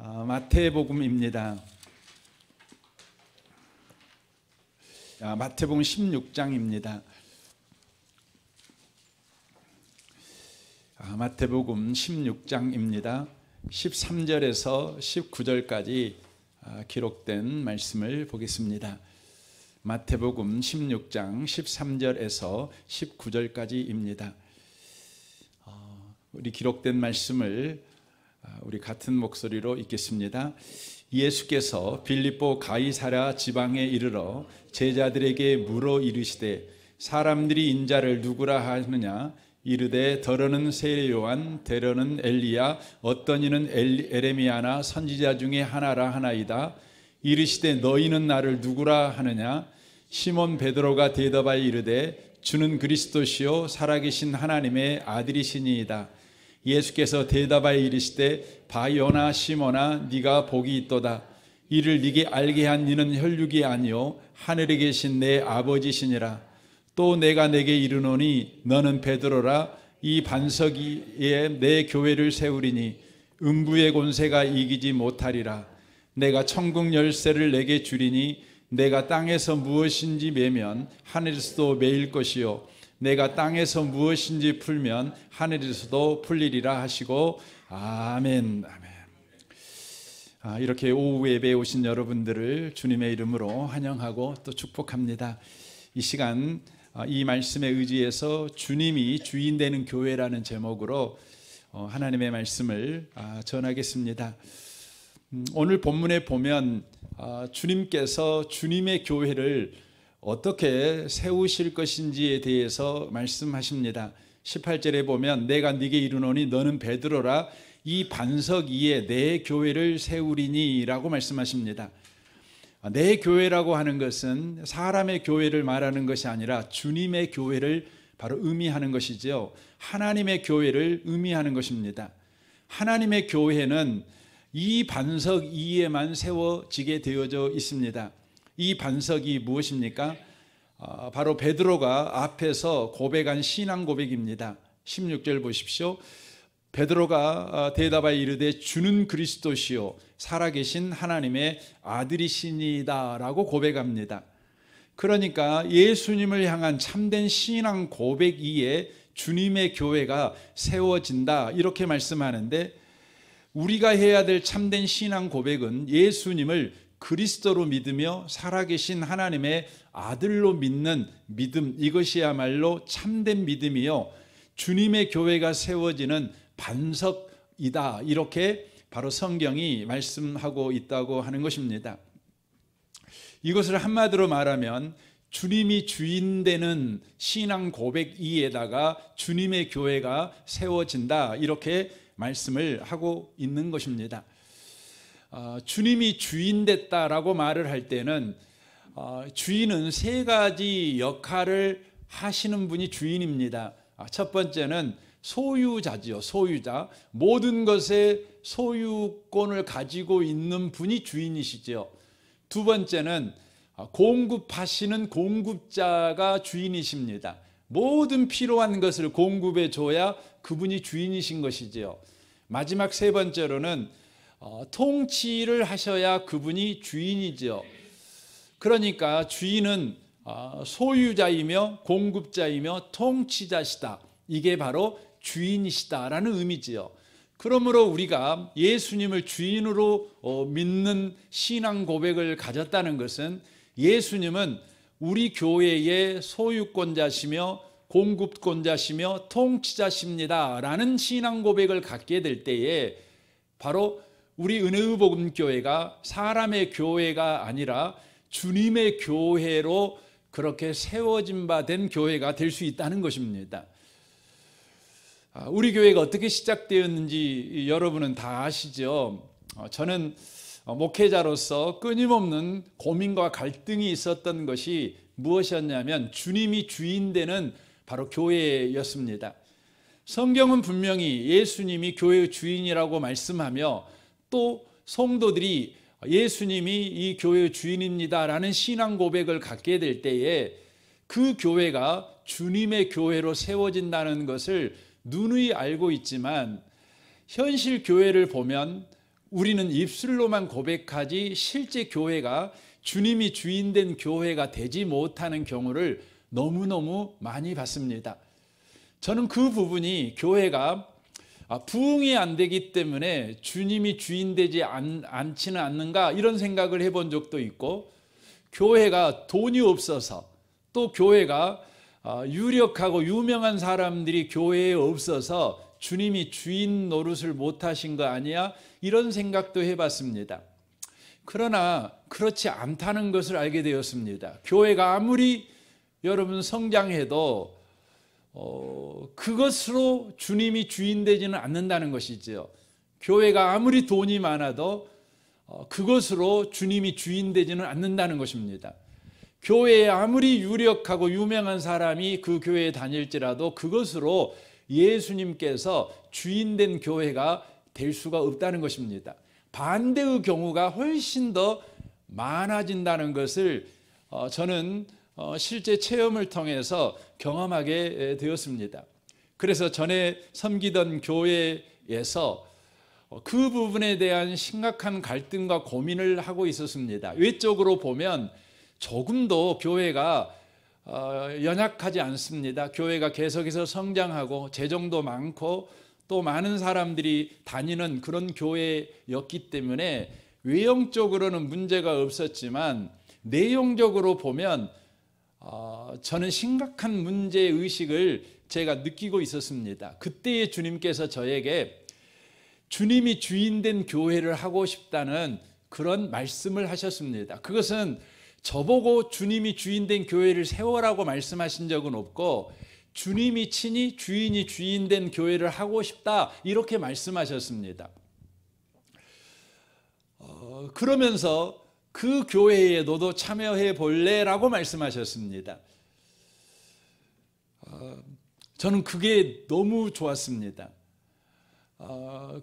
마태복음입니다. 마태복음 16장입니다. 마태복음 16장입니다. 13절에서 19절까지 기록된 말씀을 보겠습니다. 마태복음 16장 13절에서 19절까지입니다. 우리 기록된 말씀을 우리 같은 목소리로 읽겠습니다. 예수께서 빌립보 가이사랴 지방에 이르러 제자들에게 물어 이르시되 사람들이 인자를 누구라 하느냐 이르되 더러는 세례요한 더러는 엘리야 어떤 이는 에레미야나 선지자 중에 하나라 하나이다. 이르시되 너희는 나를 누구라 하느냐 시몬 베드로가 대답하여 이르되 주는 그리스도시요 살아계신 하나님의 아들이시니이다. 예수께서 대답하여 이르시되 바요나 시몬아 네가 복이 있도다. 이를 네게 알게 한 이는 혈육이 아니요 하늘에 계신 내 아버지시니라. 또 내가 내게 이르노니 너는 베드로라. 이 반석 위에 내 교회를 세우리니 음부의 권세가 이기지 못하리라. 내가 천국 열쇠를 내게 주리니 내가 땅에서 무엇인지 매면 하늘에서도 매일 것이요 내가 땅에서 무엇인지 풀면 하늘에서도 풀리리라 하시고 아멘. 이렇게 오후 예배에 오신 여러분들을 주님의 이름으로 환영하고 또 축복합니다. 이 시간 이 말씀에 의지해서 주님이 주인 되는 교회라는 제목으로 하나님의 말씀을 전하겠습니다. 오늘 본문에 보면 주님께서 주님의 교회를 어떻게 세우실 것인지에 대해서 말씀하십니다. 18절에 보면 내가 네게 이르노니 너는 베드로라. 이 반석 위에 내 교회를 세우리니 라고 말씀하십니다. 내 교회라고 하는 것은 사람의 교회를 말하는 것이 아니라 주님의 교회를 바로 의미하는 것이죠. 하나님의 교회를 의미하는 것입니다. 하나님의 교회는 이 반석 위에만 세워지게 되어져 있습니다. 이 반석이 무엇입니까? 바로 베드로가 앞에서 고백한 신앙 고백입니다. 16절 보십시오. 베드로가 대답하여 이르되 주는 그리스도시요 살아계신 하나님의 아들이시니이다 라고 고백합니다. 그러니까 예수님을 향한 참된 신앙 고백 위에 주님의 교회가 세워진다 이렇게 말씀하는데, 우리가 해야 될 참된 신앙 고백은 예수님을 그리스도로 믿으며 살아계신 하나님의 아들로 믿는 믿음, 이것이야말로 참된 믿음이요 주님의 교회가 세워지는 반석이다 이렇게 바로 성경이 말씀하고 있다고 하는 것입니다. 이것을 한마디로 말하면 주님이 주인 되는 신앙 고백 위에다가 주님의 교회가 세워진다 이렇게 말씀을 하고 있는 것입니다. 주님이 주인 됐다라고 말을 할 때는 주인은 세 가지 역할을 하시는 분이 주인입니다. 첫 번째는 소유자지요. 소유자. 모든 것의 소유권을 가지고 있는 분이 주인이시죠. 두 번째는 공급하시는 공급자가 주인이십니다. 모든 필요한 것을 공급해 줘야 그분이 주인이신 것이지요. 마지막 세 번째로는 통치를 하셔야 그분이 주인이죠. 그러니까 주인은 소유자이며 공급자이며 통치자시다. 이게 바로 주인이시다라는 의미지요. 그러므로 우리가 예수님을 주인으로 믿는 신앙 고백을 가졌다는 것은 예수님은 우리 교회의 소유권자시며 공급권자시며 통치자십니다 라는 신앙 고백을 갖게 될 때에 바로 우리 은혜의 복음 교회가 사람의 교회가 아니라 주님의 교회로 그렇게 세워진 바 된 교회가 될 수 있다는 것입니다. 우리 교회가 어떻게 시작되었는지 여러분은 다 아시죠? 저는 목회자로서 끊임없는 고민과 갈등이 있었던 것이 무엇이었냐면 주님이 주인 되는 바로 교회였습니다. 성경은 분명히 예수님이 교회의 주인이라고 말씀하며 또 성도들이 예수님이 이 교회의 주인입니다라는 신앙 고백을 갖게 될 때에 그 교회가 주님의 교회로 세워진다는 것을 누누이 알고 있지만 현실 교회를 보면 우리는 입술로만 고백하지 실제 교회가 주님이 주인된 교회가 되지 못하는 경우를 너무너무 많이 봤습니다. 저는 그 부분이 교회가 부흥이 안 되기 때문에 주님이 주인되지 않지는 않는가 이런 생각을 해본 적도 있고, 교회가 돈이 없어서 또 교회가 유력하고 유명한 사람들이 교회에 없어서 주님이 주인 노릇을 못하신 거 아니야? 이런 생각도 해봤습니다. 그러나 그렇지 않다는 것을 알게 되었습니다. 교회가 아무리 여러분 성장해도 그것으로 주님이 주인되지는 않는다는 것이죠. 교회가 아무리 돈이 많아도 그것으로 주님이 주인되지는 않는다는 것입니다. 교회에 아무리 유력하고 유명한 사람이 그 교회에 다닐지라도 그것으로 예수님께서 주인된 교회가 될 수가 없다는 것입니다. 반대의 경우가 훨씬 더 많아진다는 것을 저는 실제 체험을 통해서 경험하게 되었습니다. 그래서 전에 섬기던 교회에서 그 부분에 대한 심각한 갈등과 고민을 하고 있었습니다. 외적으로 보면 조금도 교회가 연약하지 않습니다. 교회가 계속해서 성장하고 재정도 많고 또 많은 사람들이 다니는 그런 교회였기 때문에 외형적으로는 문제가 없었지만 내용적으로 보면 저는 심각한 문제의식을 제가 느끼고 있었습니다. 그때의 주님께서 저에게 주님이 주인된 교회를 하고 싶다는 그런 말씀을 하셨습니다. 그것은 저보고 주님이 주인된 교회를 세워라고 말씀하신 적은 없고 주님이 친히 주인이 주인된 교회를 하고 싶다 이렇게 말씀하셨습니다. 그러면서 그 교회에 너도 참여해 볼래라고 말씀하셨습니다. 저는 그게 너무 좋았습니다.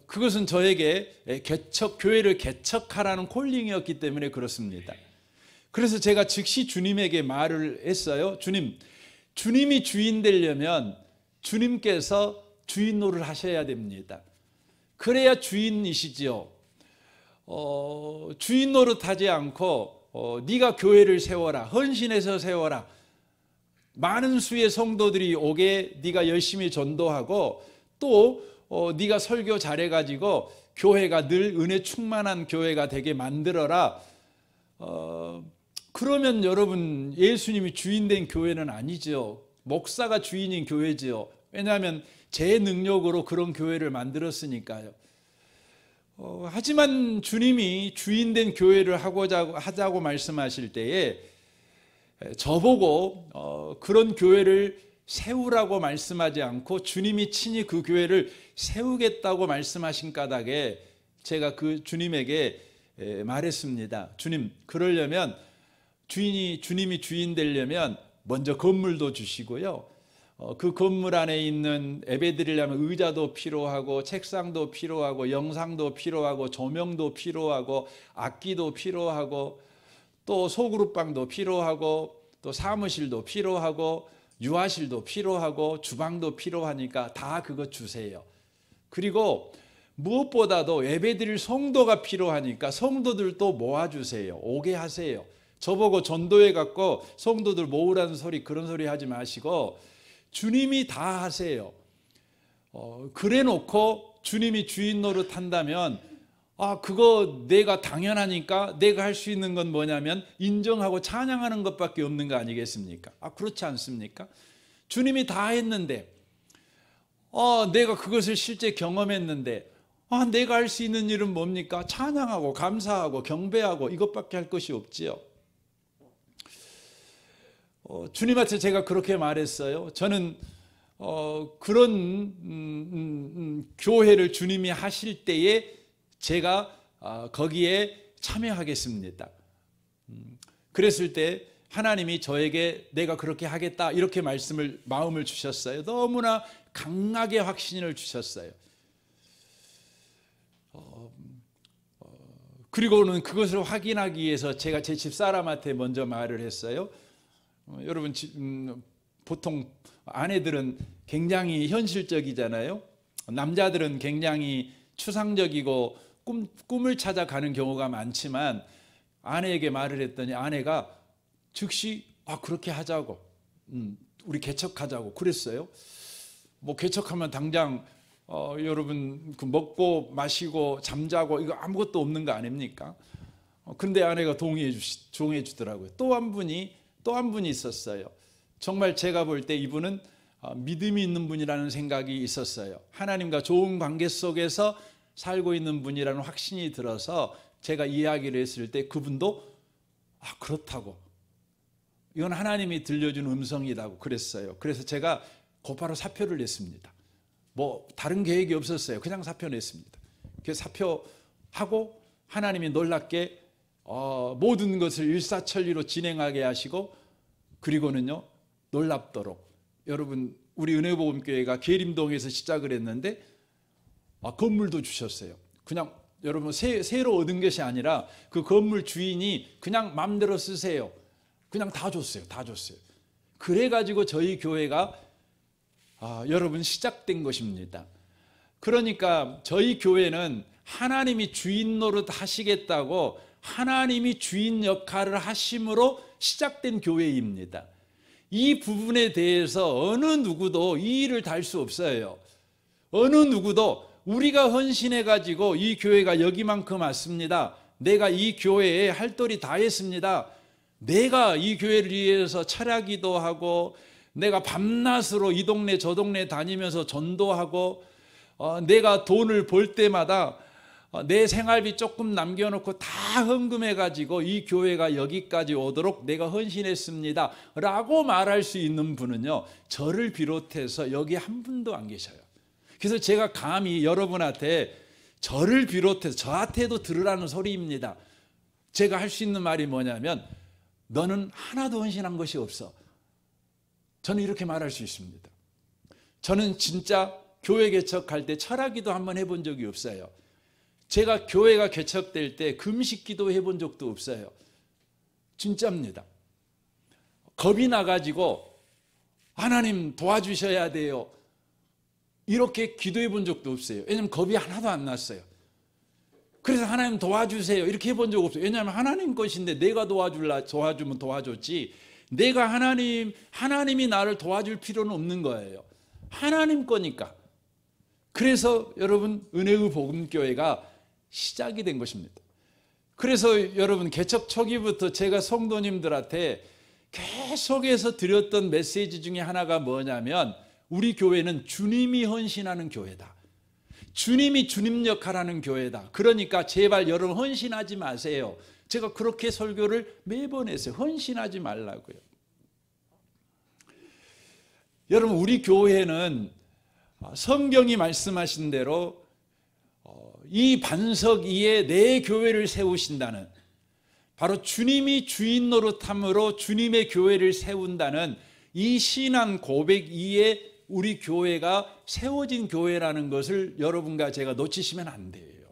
그것은 저에게 교회를 개척하라는 콜링이었기 때문에 그렇습니다. 그래서 제가 즉시 주님에게 말을 했어요. 주님이 주인 되려면 주님께서 주인 노릇을 하셔야 됩니다. 그래야 주인이시지요. 주인 노릇하지 않고 네가 교회를 세워라, 헌신해서 세워라, 많은 수의 성도들이 오게 네가 열심히 전도하고 또 네가 설교 잘해가지고 교회가 늘 은혜 충만한 교회가 되게 만들어라. 그러면 여러분 예수님이 주인된 교회는 아니죠. 목사가 주인인 교회지요. 왜냐하면 제 능력으로 그런 교회를 만들었으니까요. 하지만 주님이 주인된 교회를 하자고 말씀하실 때에 저보고 그런 교회를 세우라고 말씀하지 않고 주님이 친히 그 교회를 세우겠다고 말씀하신 까닭에 제가 그 주님에게 말했습니다. 주님, 그러려면 주님이 주인 되려면 먼저 건물도 주시고요. 그 건물 안에 있는 예배드리려면 의자도 필요하고 책상도 필요하고 영상도 필요하고 조명도 필요하고 악기도 필요하고 또 소그룹방도 필요하고 또 사무실도 필요하고 유아실도 필요하고 주방도 필요하니까 다 그거 주세요. 그리고 무엇보다도 예배드릴 성도가 필요하니까 성도들도 모아주세요. 오게 하세요. 저보고 전도회 갖고 성도들 모으라는 소리, 그런 소리 하지 마시고 주님이 다 하세요. 그래 놓고 주님이 주인 노릇 한다면 그거 내가 당연하니까 내가 할 수 있는 건 뭐냐면 인정하고 찬양하는 것밖에 없는 거 아니겠습니까? 그렇지 않습니까? 주님이 다 했는데 내가 그것을 실제 경험했는데 내가 할 수 있는 일은 뭡니까? 찬양하고 감사하고 경배하고 이것밖에 할 것이 없지요. 주님한테 제가 그렇게 말했어요. 저는 그런 교회를 주님이 하실 때에 제가 거기에 참여하겠습니다. 그랬을 때 하나님이 저에게 내가 그렇게 하겠다 이렇게 마음을 주셨어요. 너무나 강하게 확신을 주셨어요. 그리고는 그것을 확인하기 위해서 제가 제 집사람한테 먼저 말을 했어요. 여러분 보통 아내들은 굉장히 현실적이잖아요. 남자들은 굉장히 추상적이고 꿈을 찾아가는 경우가 많지만 아내에게 말을 했더니 아내가 즉시 그렇게 하자고, 우리 개척하자고 그랬어요. 뭐 개척하면 당장 여러분 그 먹고 마시고 잠자고 이거 아무것도 없는 거 아닙니까? 근데 아내가 동의해 주더라고요. 또 한 분이 있었어요. 정말 제가 볼 때 이분은 믿음이 있는 분이라는 생각이 있었어요. 하나님과 좋은 관계 속에서 살고 있는 분이라는 확신이 들어서 제가 이야기를 했을 때 그분도 그렇다고, 이건 하나님이 들려준 음성이라고 그랬어요. 그래서 제가 곧바로 사표를 냈습니다. 뭐 다른 계획이 없었어요. 그냥 사표 냈습니다. 그래서 사표하고 하나님이 놀랍게 모든 것을 일사천리로 진행하게 하시고, 그리고는요 놀랍도록 여러분 우리 은혜복음교회가 계림동에서 시작을 했는데 건물도 주셨어요. 그냥 여러분 새로 얻은 것이 아니라 그 건물 주인이 그냥 마음대로 쓰세요. 그냥 다 줬어요. 다 줬어요. 그래가지고 저희 교회가 여러분 시작된 것입니다. 그러니까 저희 교회는 하나님이 주인 노릇 하시겠다고 하나님이 주인 역할을 하심으로 시작된 교회입니다. 이 부분에 대해서 어느 누구도 이의를 달 수 없어요. 어느 누구도 우리가 헌신해 가지고 이 교회가 여기만큼 왔습니다, 내가 이 교회에 할 도리 다 했습니다, 내가 이 교회를 위해서 철야기도 하고 내가 밤낮으로 이 동네 저 동네 다니면서 전도하고 내가 돈을 벌 때마다 내 생활비 조금 남겨놓고 다 헌금해 가지고 이 교회가 여기까지 오도록 내가 헌신했습니다 라고 말할 수 있는 분은요 저를 비롯해서 여기 한 분도 안 계셔요. 그래서 제가 감히 여러분한테 저를 비롯해서 저한테도 들으라는 소리입니다. 제가 할 수 있는 말이 뭐냐면 너는 하나도 헌신한 것이 없어. 저는 이렇게 말할 수 있습니다. 저는 진짜 교회 개척할 때 철야기도 한번 해본 적이 없어요. 제가 교회가 개척될 때 금식기도 해본 적도 없어요. 진짜입니다. 겁이 나가지고 하나님 도와주셔야 돼요 이렇게 기도해 본 적도 없어요. 왜냐하면 겁이 하나도 안 났어요. 그래서 하나님 도와주세요 이렇게 해본 적 없어요. 왜냐하면 하나님 것인데 내가 도와주면 도와줬지, 내가 하나님이 나를 도와줄 필요는 없는 거예요. 하나님 거니까. 그래서 여러분 은혜의 복음교회가 시작이 된 것입니다. 그래서 여러분 개척 초기부터 제가 성도님들한테 계속해서 드렸던 메시지 중에 하나가 뭐냐면 우리 교회는 주님이 헌신하는 교회다. 주님이 주님 역할하는 교회다. 그러니까 제발 여러분 헌신하지 마세요. 제가 그렇게 설교를 매번 했어요. 헌신하지 말라고요. 여러분 우리 교회는 성경이 말씀하신 대로 이 반석 위에 내 교회를 세우신다는, 바로 주님이 주인 노릇함으로 주님의 교회를 세운다는 이 신앙 고백 위에 우리 교회가 세워진 교회라는 것을 여러분과 제가 놓치시면 안 돼요.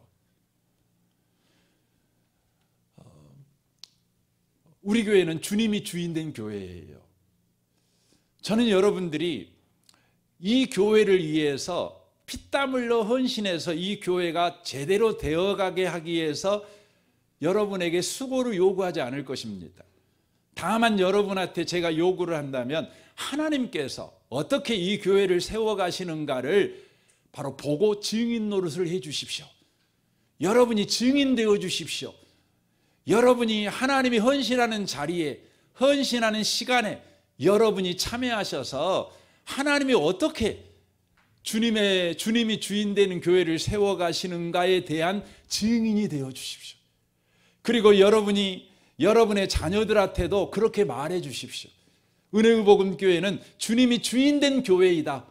우리 교회는 주님이 주인된 교회예요. 저는 여러분들이 이 교회를 위해서 피땀 흘려 헌신해서 이 교회가 제대로 되어가게 하기 위해서 여러분에게 수고를 요구하지 않을 것입니다. 다만 여러분한테 제가 요구를 한다면 하나님께서 어떻게 이 교회를 세워가시는가를 바로 보고 증인 노릇을 해 주십시오. 여러분이 증인 되어 주십시오. 여러분이 하나님이 헌신하는 자리에, 헌신하는 시간에 여러분이 참여하셔서 하나님이 어떻게 주님이 주인 되는 교회를 세워가시는가에 대한 증인이 되어 주십시오. 그리고 여러분의 자녀들한테도 그렇게 말해 주십시오. 은혜의 복음교회는 주님이 주인 된 교회이다.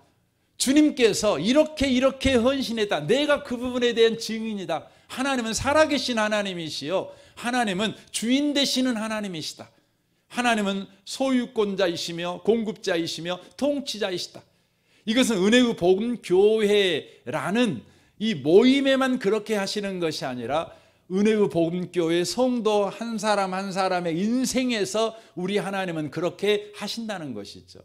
주님께서 이렇게 헌신했다. 내가 그 부분에 대한 증인이다. 하나님은 살아계신 하나님이시요, 하나님은 주인 되시는 하나님이시다. 하나님은 소유권자이시며 공급자이시며 통치자이시다. 이것은 은혜의 복음교회라는 이 모임에만 그렇게 하시는 것이 아니라 은혜의 복음교회 성도 한 사람 한 사람의 인생에서 우리 하나님은 그렇게 하신다는 것이죠.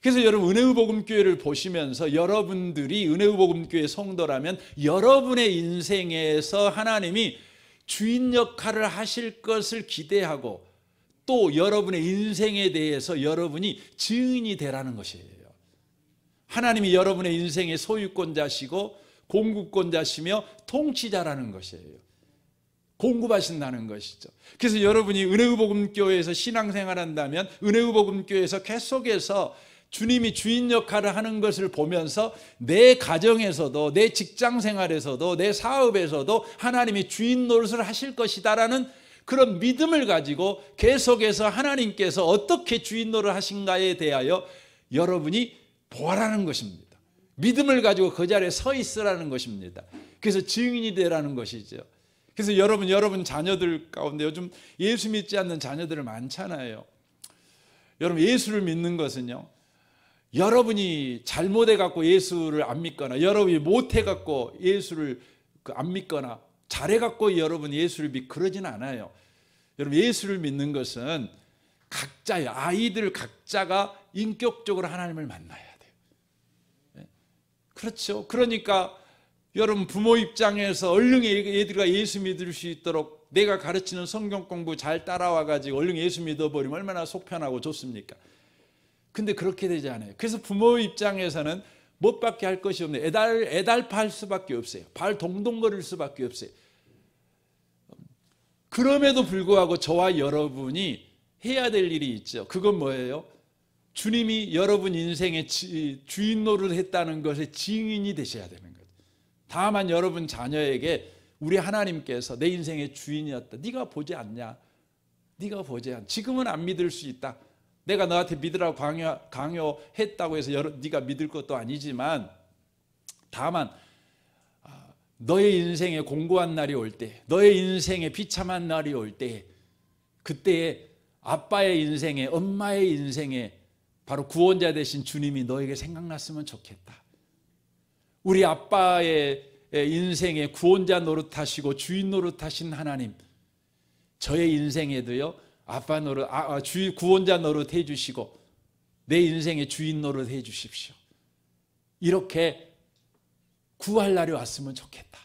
그래서 여러분 은혜의 복음교회를 보시면서 여러분들이 은혜의 복음교회 성도라면 여러분의 인생에서 하나님이 주인 역할을 하실 것을 기대하고 또 여러분의 인생에 대해서 여러분이 증인이 되라는 것이에요. 하나님이 여러분의 인생의 소유권자시고 공급권자시며 통치자라는 것이에요. 공급하신다는 것이죠. 그래서 여러분이 은혜의 복음교회에서 신앙생활한다면 은혜의 복음교회에서 계속해서 주님이 주인 역할을 하는 것을 보면서 내 가정에서도 내 직장생활에서도 내 사업에서도 하나님이 주인 노릇을 하실 것이다라는 그런 믿음을 가지고 계속해서 하나님께서 어떻게 주인 노릇을 하신가에 대하여 여러분이 보아라는 것입니다. 믿음을 가지고 그 자리에 서 있으라는 것입니다. 그래서 증인이 되라는 것이죠. 그래서 여러분 자녀들 가운데 요즘 예수 믿지 않는 자녀들 많잖아요. 여러분 예수를 믿는 것은요, 여러분이 잘못해 갖고 예수를 안 믿거나 여러분이 못해 갖고 예수를 안 믿거나 잘해 갖고 여러분 예수를 그러진 않아요. 여러분 예수를 믿는 것은 각자의 아이들 각자가 인격적으로 하나님을 만나야 돼요. 그렇죠. 그러니까 여러분 부모 입장에서 얼른 애들과 예수 믿을 수 있도록 내가 가르치는 성경 공부 잘 따라와 가지고 얼른 예수 믿어버리면 얼마나 속 편하고 좋습니까? 근데 그렇게 되지 않아요. 그래서 부모 입장에서는 뭣밖에 할 것이 없네요. 애달파할 수밖에 없어요. 발 동동거릴 수밖에 없어요. 그럼에도 불구하고 저와 여러분이 해야 될 일이 있죠. 그건 뭐예요? 주님이 여러분 인생의 주인 노릇을 했다는 것의 증인이 되셔야 되는 거예요. 다만 여러분 자녀에게 우리 하나님께서 내 인생의 주인이었다. 네가 보지 않냐? 네가 보지 않냐? 지금은 안 믿을 수 있다. 내가 너한테 믿으라고 강요했다고 해서 네가 믿을 것도 아니지만 다만 너의 인생에 공고한 날이 올 때, 너의 인생에 비참한 날이 올 때, 그때에 아빠의 인생에, 엄마의 인생에 바로 구원자 되신 주님이 너에게 생각났으면 좋겠다. 우리 아빠의 인생에 구원자 노릇하시고 주인 노릇하신 하나님, 저의 인생에도요 아빠 노릇, 구원자 노릇 해주시고 내 인생의 주인 노릇 해주십시오. 이렇게 구할 날이 왔으면 좋겠다.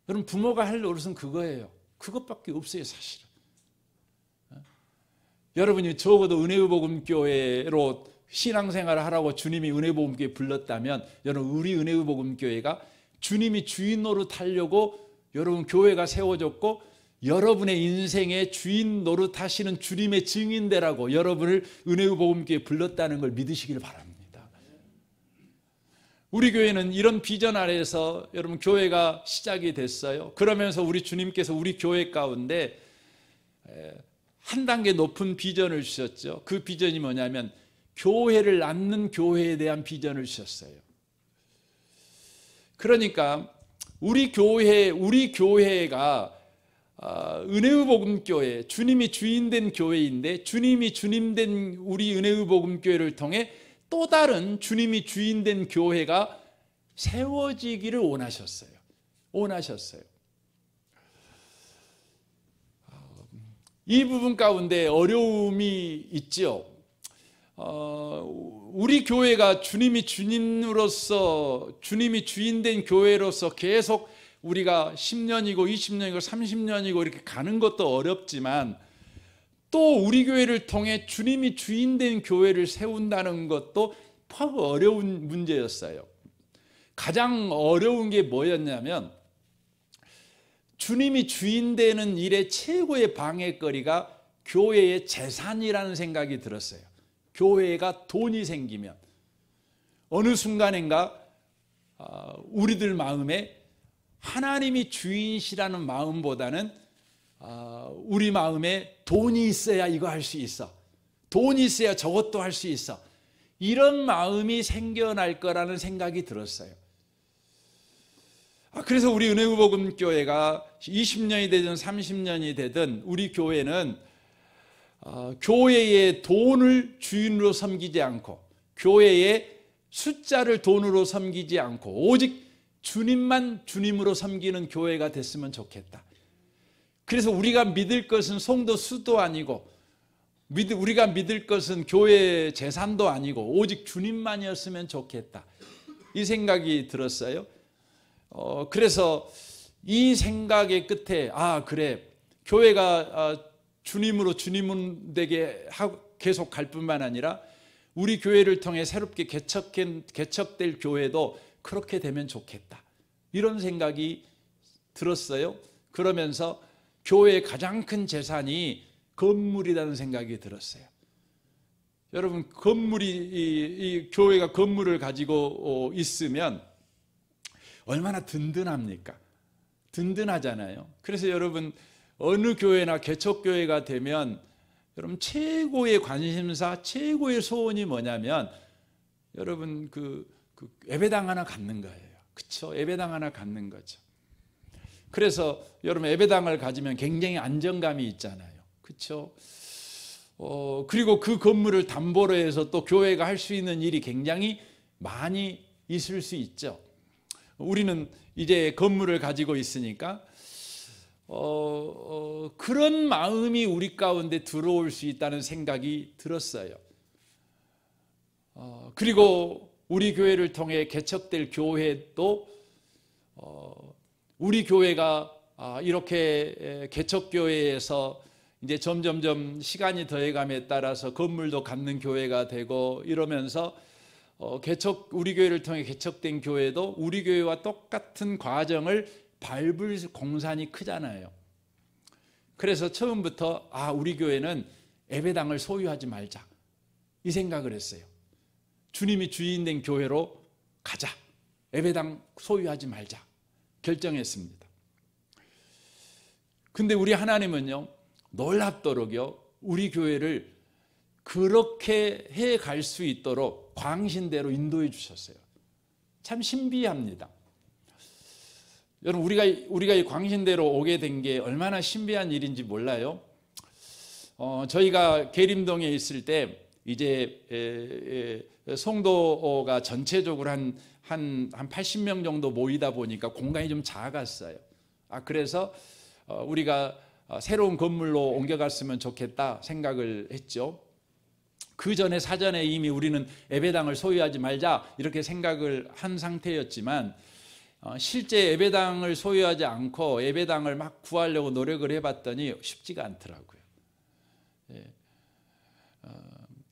여러분 부모가 할 노릇은 그거예요. 그것밖에 없어요 사실은. 여러분이 적어도 은혜의 복음교회로 신앙생활을 하라고 주님이 은혜의 복음교회에 불렀다면 여러분 우리 은혜의 복음교회가 주님이 주인 노릇하려고 여러분 교회가 세워졌고 여러분의 인생의 주인 노릇하시는 주님의 증인되라고 여러분을 은혜의 복음교회에 불렀다는 걸 믿으시길 바랍니다. 우리 교회는 이런 비전 아래에서 여러분 교회가 시작이 됐어요. 그러면서 우리 주님께서 우리 교회 가운데 한 단계 높은 비전을 주셨죠. 그 비전이 뭐냐면 교회를 낳는 교회에 대한 비전을 주셨어요. 그러니까 우리 교회가 은혜의 복음교회, 주님이 주인된 교회인데 주님이 주님된 우리 은혜의 복음교회를 통해 또 다른 주님이 주인된 교회가 세워지기를 원하셨어요. 이 부분 가운데 어려움이 있죠. 우리 교회가 주님이 주님으로서 주님이 주인된 교회로서 계속 우리가 10년이고 20년이고 30년이고 이렇게 가는 것도 어렵지만 또 우리 교회를 통해 주님이 주인된 교회를 세운다는 것도 퍽 어려운 문제였어요. 가장 어려운 게 뭐였냐면 주님이 주인되는 일의 최고의 방해거리가 교회의 재산이라는 생각이 들었어요. 교회가 돈이 생기면 어느 순간인가 우리들 마음에 하나님이 주인이시라는 마음보다는 우리 마음에 돈이 있어야 이거 할 수 있어, 돈이 있어야 저것도 할 수 있어, 이런 마음이 생겨날 거라는 생각이 들었어요. 그래서 우리 은혜의 복음 교회가 20년이 되든 30년이 되든 우리 교회는 교회의 돈을 주인으로 섬기지 않고 교회의 숫자를 돈으로 섬기지 않고 오직 주님만 주님으로 섬기는 교회가 됐으면 좋겠다. 그래서 우리가 믿을 것은 성도 수도 아니고 우리가 믿을 것은 교회 재산도 아니고 오직 주님만이었으면 좋겠다, 이 생각이 들었어요. 그래서 이 생각의 끝에 그래, 교회가 주님으로 주님되게 계속 갈 뿐만 아니라 우리 교회를 통해 새롭게 개척될 교회도 그렇게 되면 좋겠다, 이런 생각이 들었어요. 그러면서 교회의 가장 큰 재산이 건물이라는 생각이 들었어요. 여러분, 이 교회가 건물을 가지고 있으면 얼마나 든든합니까? 든든하잖아요. 그래서 여러분, 어느 교회나 개척교회가 되면 여러분 최고의 관심사, 최고의 소원이 뭐냐면 여러분 그 예배당 하나 갖는 거예요. 그렇죠? 예배당 하나 갖는 거죠. 그래서 여러분 예배당을 가지면 굉장히 안정감이 있잖아요. 그렇죠? 그리고 그 건물을 담보로 해서 또 교회가 할 수 있는 일이 굉장히 많이 있을 수 있죠. 우리는 이제 건물을 가지고 있으니까 그런 마음이 우리 가운데 들어올 수 있다는 생각이 들었어요. 그리고 우리 교회를 통해 개척될 교회도 우리 교회가 이렇게 개척교회에서 이제 점점점 시간이 더해감에 따라서 건물도 갖는 교회가 되고 이러면서 우리 교회를 통해 개척된 교회도 우리 교회와 똑같은 과정을 밟을 공산이 크잖아요. 그래서 처음부터 우리 교회는 예배당을 소유하지 말자, 이 생각을 했어요. 주님이 주인된 교회로 가자, 예배당 소유하지 말자 결정했습니다. 근데 우리 하나님은요, 놀랍도록요, 우리 교회를 그렇게 해 갈 수 있도록 광신대로 인도해 주셨어요. 참 신비합니다. 여러분, 우리가 이 광신대로 오게 된 게 얼마나 신비한 일인지 몰라요. 저희가 계림동에 있을 때 이제 성도가 전체적으로 한 80명 정도 모이다 보니까 공간이 좀 작았어요. 그래서 우리가 새로운 건물로 옮겨갔으면 좋겠다 생각을 했죠. 그 전에 사전에 이미 우리는 예배당을 소유하지 말자 이렇게 생각을 한 상태였지만 실제 예배당을 소유하지 않고 예배당을 막 구하려고 노력을 해봤더니 쉽지가 않더라고요.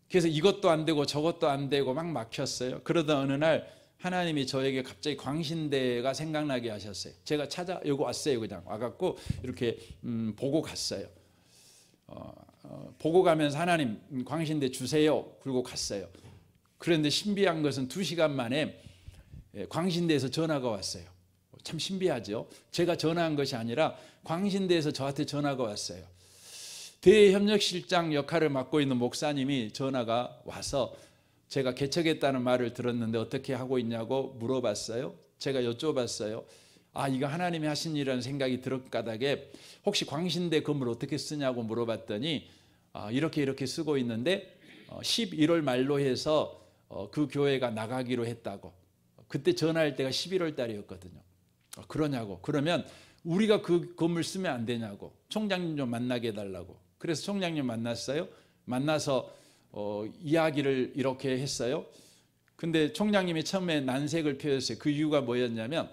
그래서 이것도 안 되고 저것도 안 되고 막 막혔어요. 그러다 어느 날 하나님이 저에게 갑자기 광신대가 생각나게 하셨어요. 제가 여기 왔어요. 그냥 와갖고 이렇게 보고 갔어요. 보고 가면서 하나님 광신대 주세요. 그리고 갔어요. 그런데 신비한 것은 2시간 만에 광신대에서 전화가 왔어요. 참 신비하죠. 제가 전화한 것이 아니라 광신대에서 저한테 전화가 왔어요. 대협력실장 역할을 맡고 있는 목사님이 전화가 와서 제가 개척했다는 말을 들었는데 어떻게 하고 있냐고 물어봤어요. 제가 여쭤봤어요. 이거 하나님이 하신 일이라는 생각이 들을 까닭에 혹시 광신대 건물 어떻게 쓰냐고 물어봤더니 이렇게 쓰고 있는데 11월 말로 해서 그 교회가 나가기로 했다고. 그때 전화할 때가 11월 달이었거든요. 그러냐고. 그러면 우리가 그 건물 쓰면 안 되냐고. 총장님 좀 만나게 해달라고. 그래서 총장님 만났어요. 만나서 이야기를 이렇게 했어요. 근데 총장님이 처음에 난색을 표했어요. 그 이유가 뭐였냐면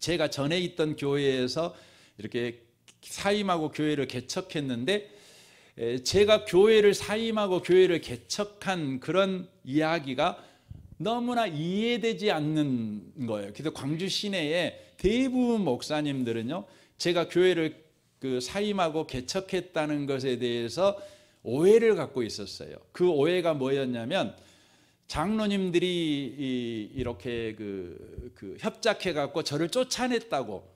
제가 전에 있던 교회에서 이렇게 사임하고 교회를 개척했는데 제가 교회를 사임하고 교회를 개척한 그런 이야기가 너무나 이해되지 않는 거예요. 그래서 광주 시내에 대부분 목사님들은요, 제가 교회를 사임하고 개척했다는 것에 대해서 오해를 갖고 있었어요. 그 오해가 뭐였냐면 장로님들이 이렇게 협작해 갖고 저를 쫓아냈다고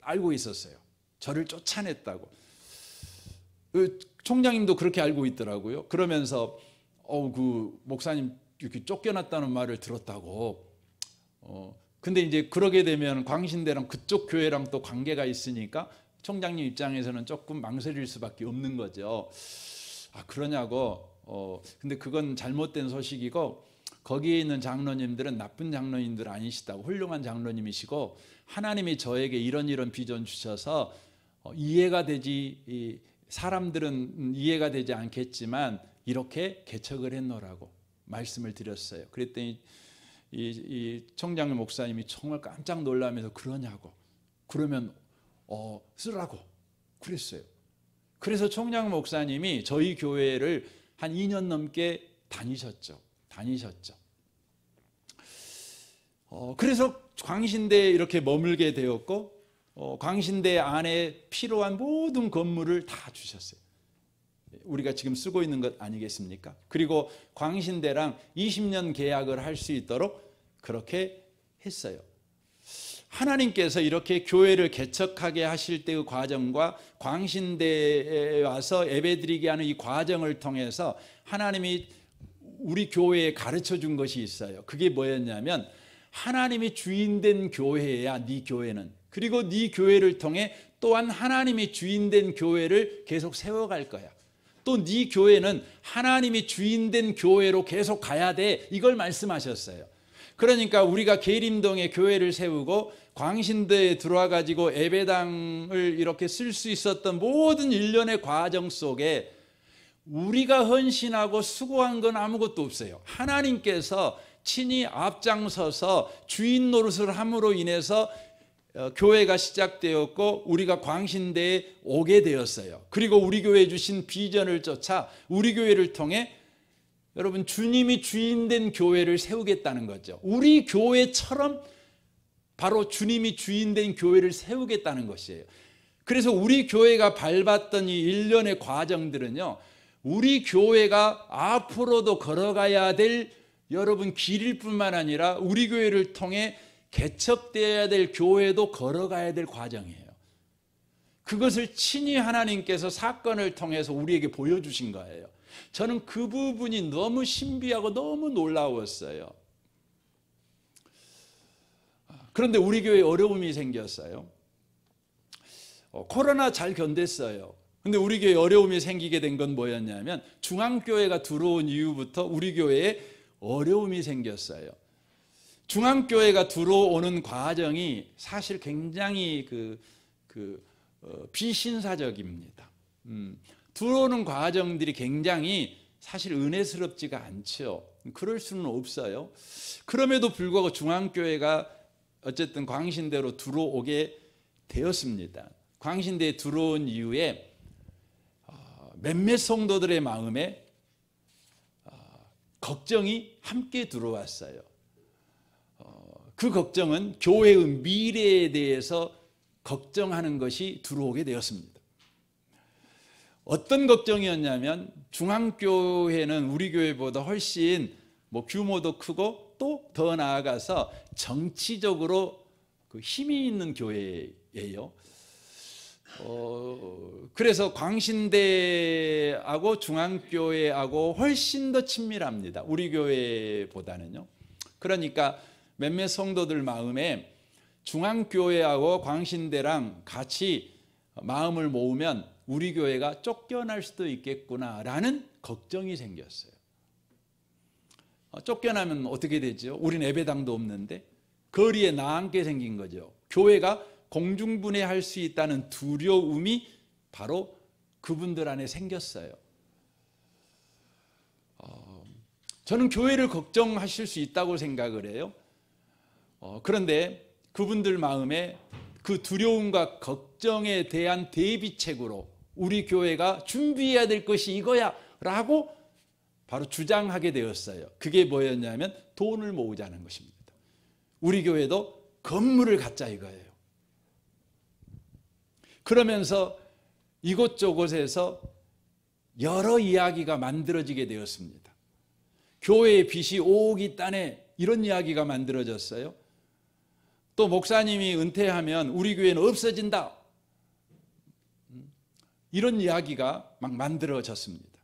알고 있었어요. 저를 쫓아냈다고. 총장님도 그렇게 알고 있더라고요. 그러면서 그 목사님 이렇게 쫓겨났다는 말을 들었다고. 근데 이제 그러게 되면 광신대랑 그쪽 교회랑 또 관계가 있으니까 총장님 입장에서는 조금 망설일 수밖에 없는 거죠. 그러냐고. 근데 그건 잘못된 소식이고 거기에 있는 장로님들은 나쁜 장로님들 아니시다고, 훌륭한 장로님이시고 하나님이 저에게 이런 비전 주셔서 이해가 되지 사람들은 이해가 되지 않겠지만 이렇게 개척을 했노라고 말씀을 드렸어요. 그랬더니 이 총장 목사님이 정말 깜짝 놀라면서 그러냐고, 그러면 쓰라고 그랬어요. 그래서 총장 목사님이 저희 교회를 한 2년 넘게 다니셨죠. 그래서 광신대에 이렇게 머물게 되었고, 광신대 안에 필요한 모든 건물을 다 주셨어요. 우리가 지금 쓰고 있는 것 아니겠습니까? 그리고 광신대랑 20년 계약을 할 수 있도록 그렇게 했어요. 하나님께서 이렇게 교회를 개척하게 하실 때의 과정과 광신대에 와서 예배드리게 하는 이 과정을 통해서 하나님이 우리 교회에 가르쳐 준 것이 있어요. 그게 뭐였냐면, 하나님이 주인된 교회야 네 교회는. 그리고 네 교회를 통해 또한 하나님이 주인된 교회를 계속 세워갈 거야. 또 네 교회는 하나님이 주인된 교회로 계속 가야 돼. 이걸 말씀하셨어요. 그러니까 우리가 계림동에 교회를 세우고 광신대에 들어와 가지고 예배당을 이렇게 쓸 수 있었던 모든 일련의 과정 속에 우리가 헌신하고 수고한 건 아무것도 없어요. 하나님께서 친히 앞장서서 주인 노릇을 함으로 인해서 교회가 시작되었고 우리가 광신대에 오게 되었어요. 그리고 우리 교회에 주신 비전을 쫓아 우리 교회를 통해 여러분, 주님이 주인된 교회를 세우겠다는 거죠. 우리 교회처럼 바로 주님이 주인된 교회를 세우겠다는 것이에요. 그래서 우리 교회가 밟았던 이 일련의 과정들은요, 우리 교회가 앞으로도 걸어가야 될 여러분 길일 뿐만 아니라 우리 교회를 통해 개척되어야 될 교회도 걸어가야 될 과정이에요. 그것을 친히 하나님께서 사건을 통해서 우리에게 보여주신 거예요. 저는 그 부분이 너무 신비하고 너무 놀라웠어요. 그런데 우리 교회에 어려움이 생겼어요. 코로나 잘 견뎠어요. 근데 우리 교회에 어려움이 생기게 된 건 뭐였냐면, 중앙교회가 들어온 이후부터 우리 교회에 어려움이 생겼어요. 중앙교회가 들어오는 과정이 사실 굉장히 비신사적입니다. 들어오는 과정들이 굉장히 사실 은혜스럽지가 않죠. 그럴 수는 없어요. 그럼에도 불구하고 중앙교회가 어쨌든 광신대로 들어오게 되었습니다. 광신대에 들어온 이후에 몇몇 성도들의 마음에 걱정이 함께 들어왔어요. 그 걱정은 교회의 미래에 대해서 걱정하는 것이 들어오게 되었습니다. 어떤 걱정이었냐면, 중앙교회는 우리 교회보다 훨씬 규모도 크고 또 더 나아가서 정치적으로 힘이 있는 교회예요. 그래서 광신대하고 중앙교회하고 훨씬 더 친밀합니다. 우리 교회보다는요. 그러니까 몇몇 성도들 마음에 중앙교회하고 광신대랑 같이 마음을 모으면 우리 교회가 쫓겨날 수도 있겠구나라는 걱정이 생겼어요. 쫓겨나면 어떻게 되죠? 우린 예배당도 없는데 거리에 나앉게 생긴 거죠. 교회가 공중분해할 수 있다는 두려움이 바로 그분들 안에 생겼어요. 저는 교회를 걱정하실 수 있다고 생각을 해요. 그런데 그분들 마음에 그 두려움과 걱정에 대한 대비책으로 우리 교회가 준비해야 될 것이 이거야 라고 바로 주장하게 되었어요. 그게 뭐였냐면 돈을 모으자는 것입니다. 우리 교회도 건물을 갖자 이거예요. 그러면서 이곳저곳에서 여러 이야기가 만들어지게 되었습니다. 교회의 빚이 5억 있다네, 이런 이야기가 만들어졌어요. 또 목사님이 은퇴하면 우리 교회는 없어진다, 이런 이야기가 막 만들어졌습니다.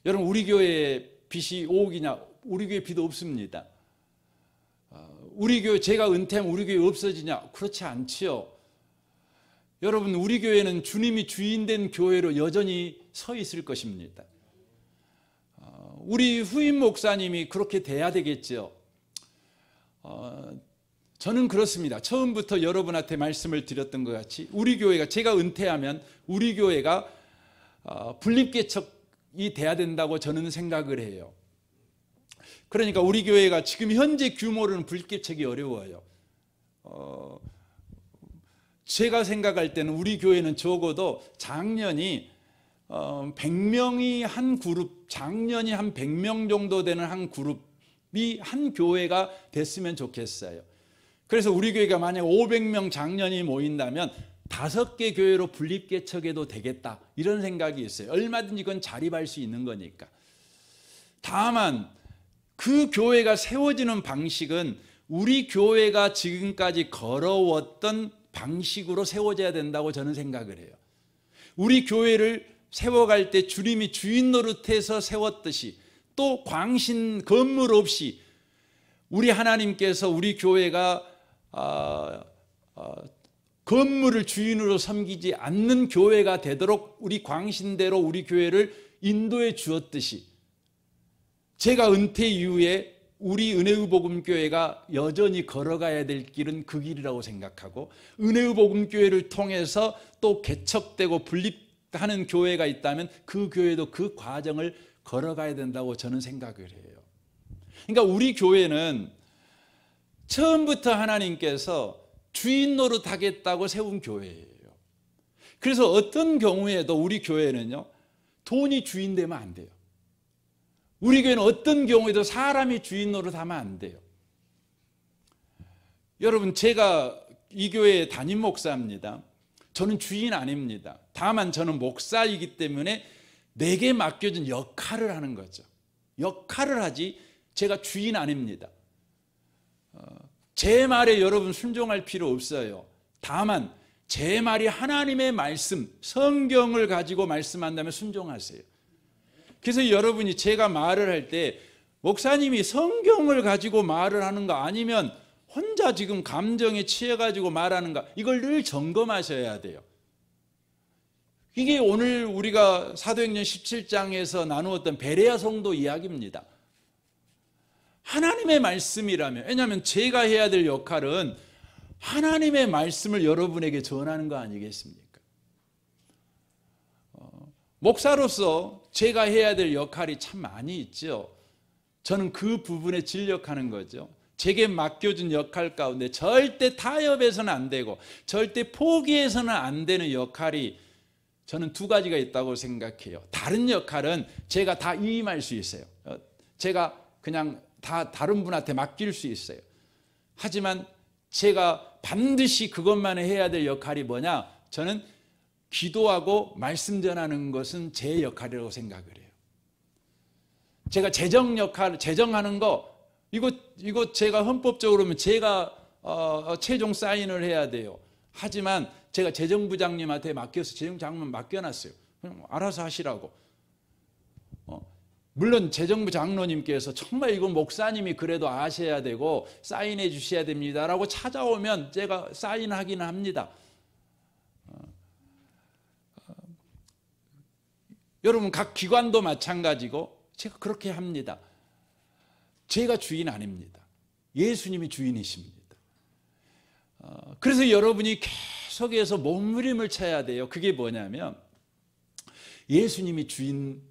여러분, 우리 교회의 빚이 5억이냐? 우리 교회 빚 없습니다. 우리 교회, 제가 은퇴하면 우리 교회 없어지냐? 그렇지 않지요. 여러분, 우리 교회는 주님이 주인된 교회로 여전히 서 있을 것입니다. 우리 후임 목사님이 그렇게 돼야 되겠죠. 저는 그렇습니다. 처음부터 여러분한테 말씀을 드렸던 것 같이 우리 교회가, 제가 은퇴하면 우리 교회가 분립개척이 돼야 된다고 저는 생각을 해요. 그러니까 우리 교회가 지금 현재 규모로는 분립개척이 어려워요. 제가 생각할 때는 우리 교회는 적어도 작년이 100명이 한 그룹, 작년이 한 100명 정도 되는 한 그룹이 한 교회가 됐으면 좋겠어요. 그래서 우리 교회가 만약 500명 작년이 모인다면 5개 교회로 분립개척해도 되겠다, 이런 생각이 있어요. 얼마든지 그건 자립할 수 있는 거니까. 다만 그 교회가 세워지는 방식은 우리 교회가 지금까지 걸어왔던 방식으로 세워져야 된다고 저는 생각을 해요. 우리 교회를 세워갈 때 주님이 주인 노릇해서 세웠듯이, 또 광신 건물 없이 우리 하나님께서 우리 교회가 건물을 주인으로 섬기지 않는 교회가 되도록 우리 광신대로 우리 교회를 인도해 주었듯이, 제가 은퇴 이후에 우리 은혜의 복음교회가 여전히 걸어가야 될 길은 그 길이라고 생각하고, 은혜의 복음교회를 통해서 또 개척되고 분립하는 교회가 있다면 그 교회도 그 과정을 걸어가야 된다고 저는 생각을 해요. 그러니까 우리 교회는 처음부터 하나님께서 주인 노릇하겠다고 세운 교회예요. 그래서 어떤 경우에도 우리 교회는요, 돈이 주인 되면 안 돼요. 우리 교회는 어떤 경우에도 사람이 주인 노릇하면 안 돼요. 여러분, 제가 이 교회의 담임 목사입니다. 저는 주인 아닙니다. 다만 저는 목사이기 때문에 내게 맡겨진 역할을 하는 거죠. 역할을 하지 제가 주인 아닙니다. 제 말에 여러분 순종할 필요 없어요. 다만 제 말이 하나님의 말씀, 성경을 가지고 말씀한다면 순종하세요. 그래서 여러분이 제가 말을 할 때 목사님이 성경을 가지고 말을 하는가, 아니면 혼자 지금 감정에 취해가지고 말하는가, 이걸 늘 점검하셔야 돼요. 이게 오늘 우리가 사도행전 17장에서 나누었던 베레아 성도 이야기입니다. 하나님의 말씀이라면, 왜냐하면 제가 해야 될 역할은 하나님의 말씀을 여러분에게 전하는 거 아니겠습니까? 목사로서 제가 해야 될 역할이 참 많이 있죠. 저는 그 부분에 진력하는 거죠. 제게 맡겨준 역할 가운데 절대 타협해서는 안 되고 절대 포기해서는 안 되는 역할이 저는 두 가지가 있다고 생각해요. 다른 역할은 제가 다 위임할 수 있어요. 제가 그냥 다 다른 분한테 맡길 수 있어요. 하지만 제가 반드시 그것만 해야 될 역할이 뭐냐? 저는 기도하고 말씀 전하는 것은 제 역할이라고 생각을 해요. 제가 재정 역할, 재정하는 거, 이거 제가 헌법적으로 보면 제가 최종 사인을 해야 돼요. 하지만 제가 재정부장님한테 맡겨서, 재정장관 맡겨놨어요. 그냥 알아서 하시라고. 물론 재정부 장로님께서 정말 이건 목사님이 그래도 아셔야 되고 사인해 주셔야 됩니다라고 찾아오면 제가 사인하기는 합니다. 여러분, 각 기관도 마찬가지고 제가 그렇게 합니다. 제가 주인 아닙니다. 예수님이 주인이십니다. 그래서 여러분이 계속해서 몸부림을 쳐야 돼요. 그게 뭐냐면 예수님이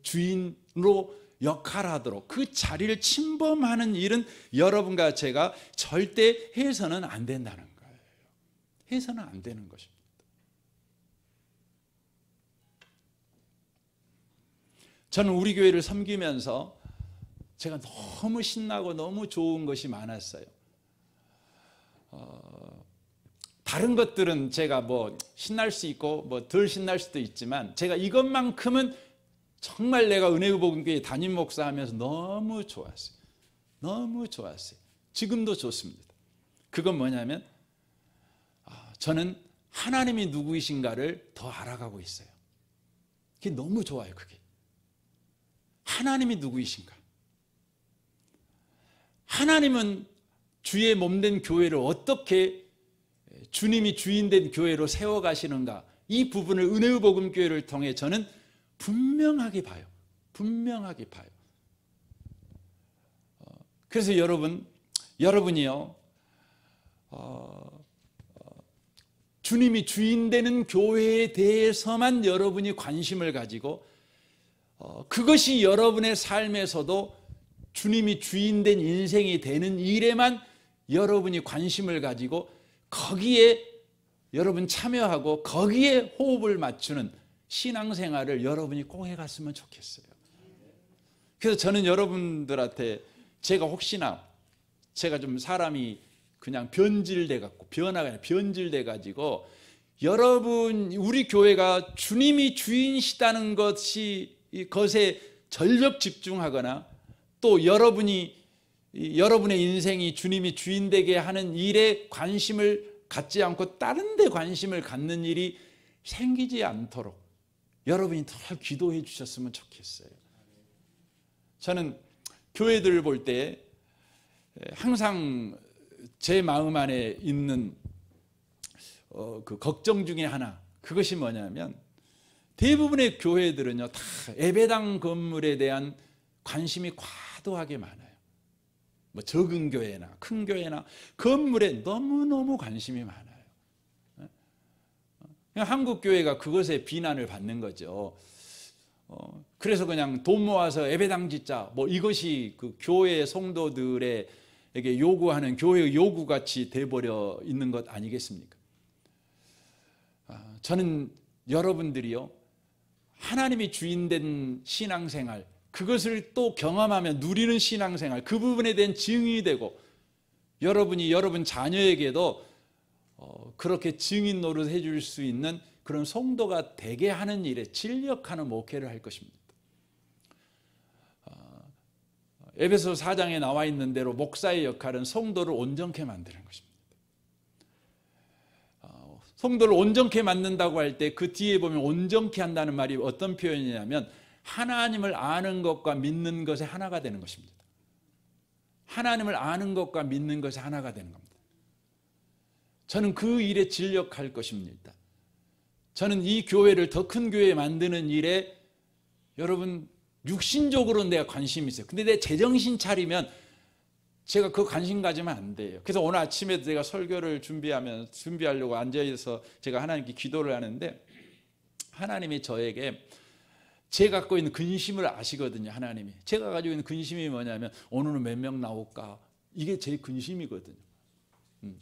주인으로 역할하도록 그 자리를 침범하는 일은 여러분과 제가 절대 해서는 안 된다는 거예요. 해서는 안 되는 것입니다. 저는 우리 교회를 섬기면서 제가 너무 신나고 너무 좋은 것이 많았어요. 다른 것들은 제가 뭐 신날 수 있고 뭐 덜 신날 수도 있지만 제가 이것만큼은 정말 내가 은혜의 복음교회 담임 목사 하면서 너무 좋았어요. 너무 좋았어요. 지금도 좋습니다. 그건 뭐냐면 저는 하나님이 누구이신가를 더 알아가고 있어요. 그게 너무 좋아요. 그게 하나님이 누구이신가, 하나님은 주의 몸된 교회를 어떻게 주님이 주인된 교회로 세워가시는가, 이 부분을 은혜의 복음교회를 통해 저는 분명하게 봐요. 분명하게 봐요. 그래서 여러분이요, 주님이 주인 되는 교회에 대해서만 여러분이 관심을 가지고 그것이 여러분의 삶에서도 주님이 주인 된 인생이 되는 일에만 여러분이 관심을 가지고 거기에 여러분 참여하고 거기에 호흡을 맞추는 신앙생활을 여러분이 꼭 해갔으면 좋겠어요. 그래서 저는 여러분들한테 제가 혹시나 제가 좀 사람이 그냥 변질돼 갖고 변화가 아니라 변질돼 가지고 여러분 우리 교회가 주님이 주인이시다는 것에 전력 집중하거나 또 여러분이 여러분의 인생이 주님이 주인 되게 하는 일에 관심을 갖지 않고 다른 데 관심을 갖는 일이 생기지 않도록 여러분이 더 기도해 주셨으면 좋겠어요. 저는 교회들을 볼 때 항상 제 마음 안에 있는 그 걱정 중에 하나, 그것이 뭐냐면 대부분의 교회들은요 다 예배당 건물에 대한 관심이 과도하게 많아요. 뭐 적은 교회나 큰 교회나 건물에 너무너무 관심이 많아요. 한국 교회가 그것에 비난을 받는 거죠. 그래서 그냥 돈 모아서 예배당 짓자, 뭐 이것이 그 교회 성도들에게 요구하는 교회의 요구같이 돼버려 있는 것 아니겠습니까? 저는 여러분들이요 하나님이 주인된 신앙생활, 그것을 또 경험하며 누리는 신앙생활, 그 부분에 대한 증인이 되고 여러분이 여러분 자녀에게도 그렇게 증인 노릇 해줄 수 있는 그런 성도가 되게 하는 일에 진력하는 목회를 할 것입니다. 에베소 4장에 나와 있는 대로 목사의 역할은 성도를 온전케 만드는 것입니다. 성도를 온전케 만든다고 할 때 그 뒤에 보면 온전케 한다는 말이 어떤 표현이냐면 하나님을 아는 것과 믿는 것의 하나가 되는 것입니다. 하나님을 아는 것과 믿는 것이 하나가 되는 겁니다. 저는 그 일에 진력할 것입니다. 저는 이 교회를 더 큰 교회에 만드는 일에 여러분 육신적으로는 내가 관심이 있어요. 근데 내 제정신 차리면 제가 그 관심 가지면 안 돼요. 그래서 오늘 아침에 제가 설교를 준비하려고 앉아있어서 제가 하나님께 기도를 하는데 하나님이 저에게 제가 갖고 있는 근심을 아시거든요. 하나님이 제가 가지고 있는 근심이 뭐냐면 오늘은 몇 명 나올까, 이게 제 근심이거든요.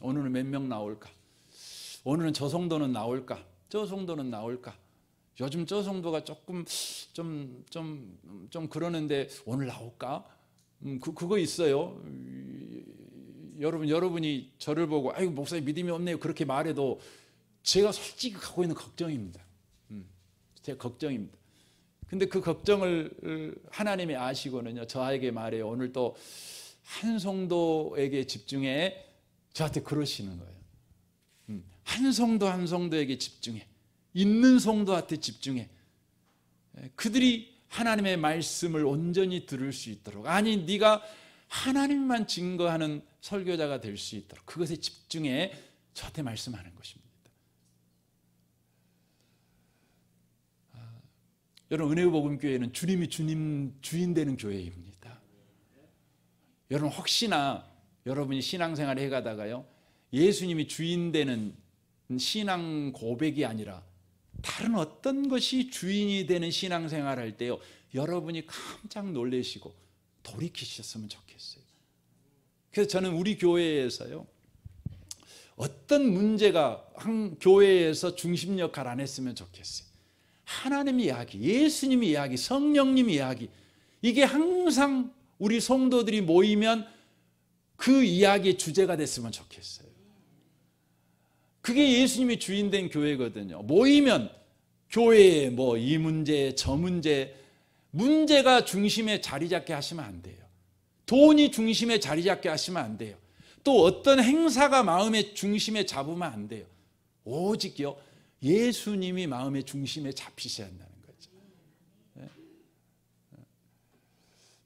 오늘은 몇 명 나올까, 오늘은 저 성도는 나올까, 저 성도는 나올까, 요즘 저 성도가 조금 좀 그러는데 오늘 나올까, 그거 있어요. 여러분이 저를 보고 아이고 목사님 믿음이 없네요 그렇게 말해도 제가 솔직히 갖고 있는 걱정입니다. 제 걱정입니다. 근데 그 걱정을 하나님이 아시고는요 저에게 말해요. 오늘 또 한 성도에게 집중해. 저한테 그러시는 거예요. 한 성도 한 성도에게 집중해. 있는 성도한테 집중해. 그들이 하나님의 말씀을 온전히 들을 수 있도록, 아니 네가 하나님만 증거하는 설교자가 될 수 있도록 그것에 집중해. 저한테 말씀하는 것입니다. 여러분 은혜의 복음교회는 주님이 주인 되는 교회입니다. 여러분 혹시나 여러분이 신앙생활을 해가다가요 예수님이 주인 되는 신앙 고백이 아니라 다른 어떤 것이 주인이 되는 신앙생활을 할 때요 여러분이 깜짝 놀라시고 돌이키셨으면 좋겠어요. 그래서 저는 우리 교회에서요 어떤 문제가 한 교회에서 중심 역할 안 했으면 좋겠어요. 하나님 이야기, 예수님 이야기, 성령님 이야기, 이게 항상 우리 성도들이 모이면 그 이야기의 주제가 됐으면 좋겠어요. 그게 예수님이 주인된 교회거든요. 모이면 교회에 뭐 이 문제 저 문제가 중심에 자리 잡게 하시면 안 돼요. 돈이 중심에 자리 잡게 하시면 안 돼요. 또 어떤 행사가 마음의 중심에 잡으면 안 돼요. 오직요 예수님이 마음의 중심에 잡히셔야 한다는 거죠.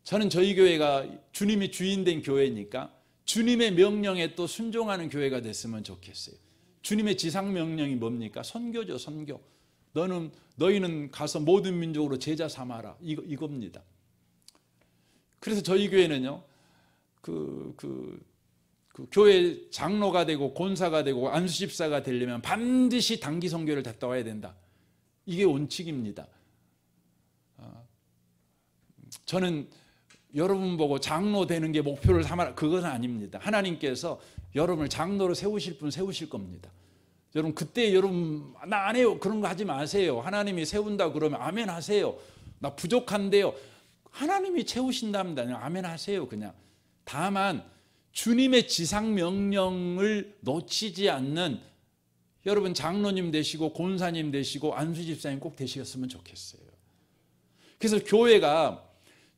저는 저희 교회가 주님이 주인된 교회니까 주님의 명령에 또 순종하는 교회가 됐으면 좋겠어요. 주님의 지상 명령이 뭡니까? 선교죠, 선교. 너희는 가서 모든 민족으로 제자 삼아라. 이겁니다. 그래서 저희 교회는요, 그 교회 장로가 되고 권사가 되고 안수집사가 되려면 반드시 단기 선교를 갔다 와야 된다. 이게 원칙입니다. 저는 여러분 보고 장로 되는 게 목표를 삼아라, 그건 아닙니다. 하나님께서 여러분을 장로로 세우실 분 세우실 겁니다. 여러분 그때 여러분 나 안 해요 그런 거 하지 마세요. 하나님이 세운다 그러면 아멘 하세요. 나 부족한데요. 하나님이 채우신답니다. 그냥 아멘 하세요. 그냥. 다만 주님의 지상 명령을 놓치지 않는 여러분 장로님 되시고 권사님 되시고 안수집사님 꼭 되셨으면 좋겠어요. 그래서 교회가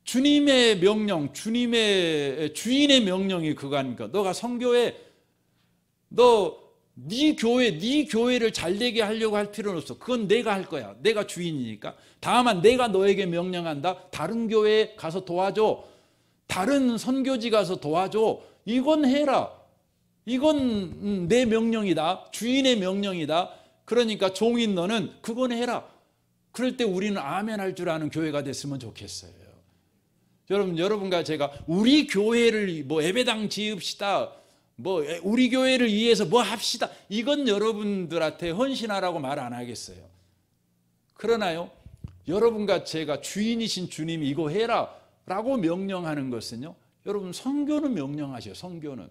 주님의 명령, 주님의 주인의 명령이 그거니까 너가 선교해, 네 교회를 잘되게 하려고 할 필요는 없어. 그건 내가 할 거야. 내가 주인이니까. 다만 내가 너에게 명령한다. 다른 교회에 가서 도와줘. 다른 선교지 가서 도와줘. 이건 해라. 이건 내 명령이다. 주인의 명령이다. 그러니까 종인 너는 그건 해라. 그럴 때 우리는 아멘 할 줄 아는 교회가 됐으면 좋겠어요. 여러분과 제가 우리 교회를 뭐 예배당 지읍시다. 뭐 우리 교회를 위해서 뭐 합시다. 이건 여러분들한테 헌신하라고 말 안 하겠어요. 그러나요, 여러분과 제가 주인이신 주님이 이거 해라 라고 명령하는 것은요, 여러분 선교는 명령하셔요. 선교는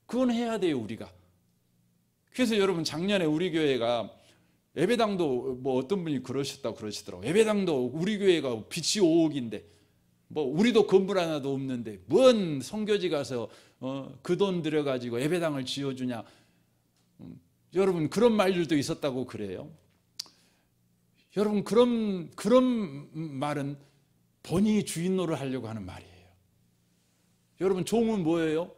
그건 해야 돼요, 우리가. 그래서 여러분 작년에 우리 교회가 예배당도 뭐 어떤 분이 그러셨다고 그러시더라고요. 예배당도 우리 교회가 빚이 5억인데 뭐 우리도 건물 하나도 없는데 뭔 선교지 가서 그 돈 들여가지고 예배당을 지어주냐. 여러분 그런 말들도 있었다고 그래요. 여러분 그런 말은 본인이 주인 노릇 하려고 하는 말이에요. 여러분 종은 뭐예요?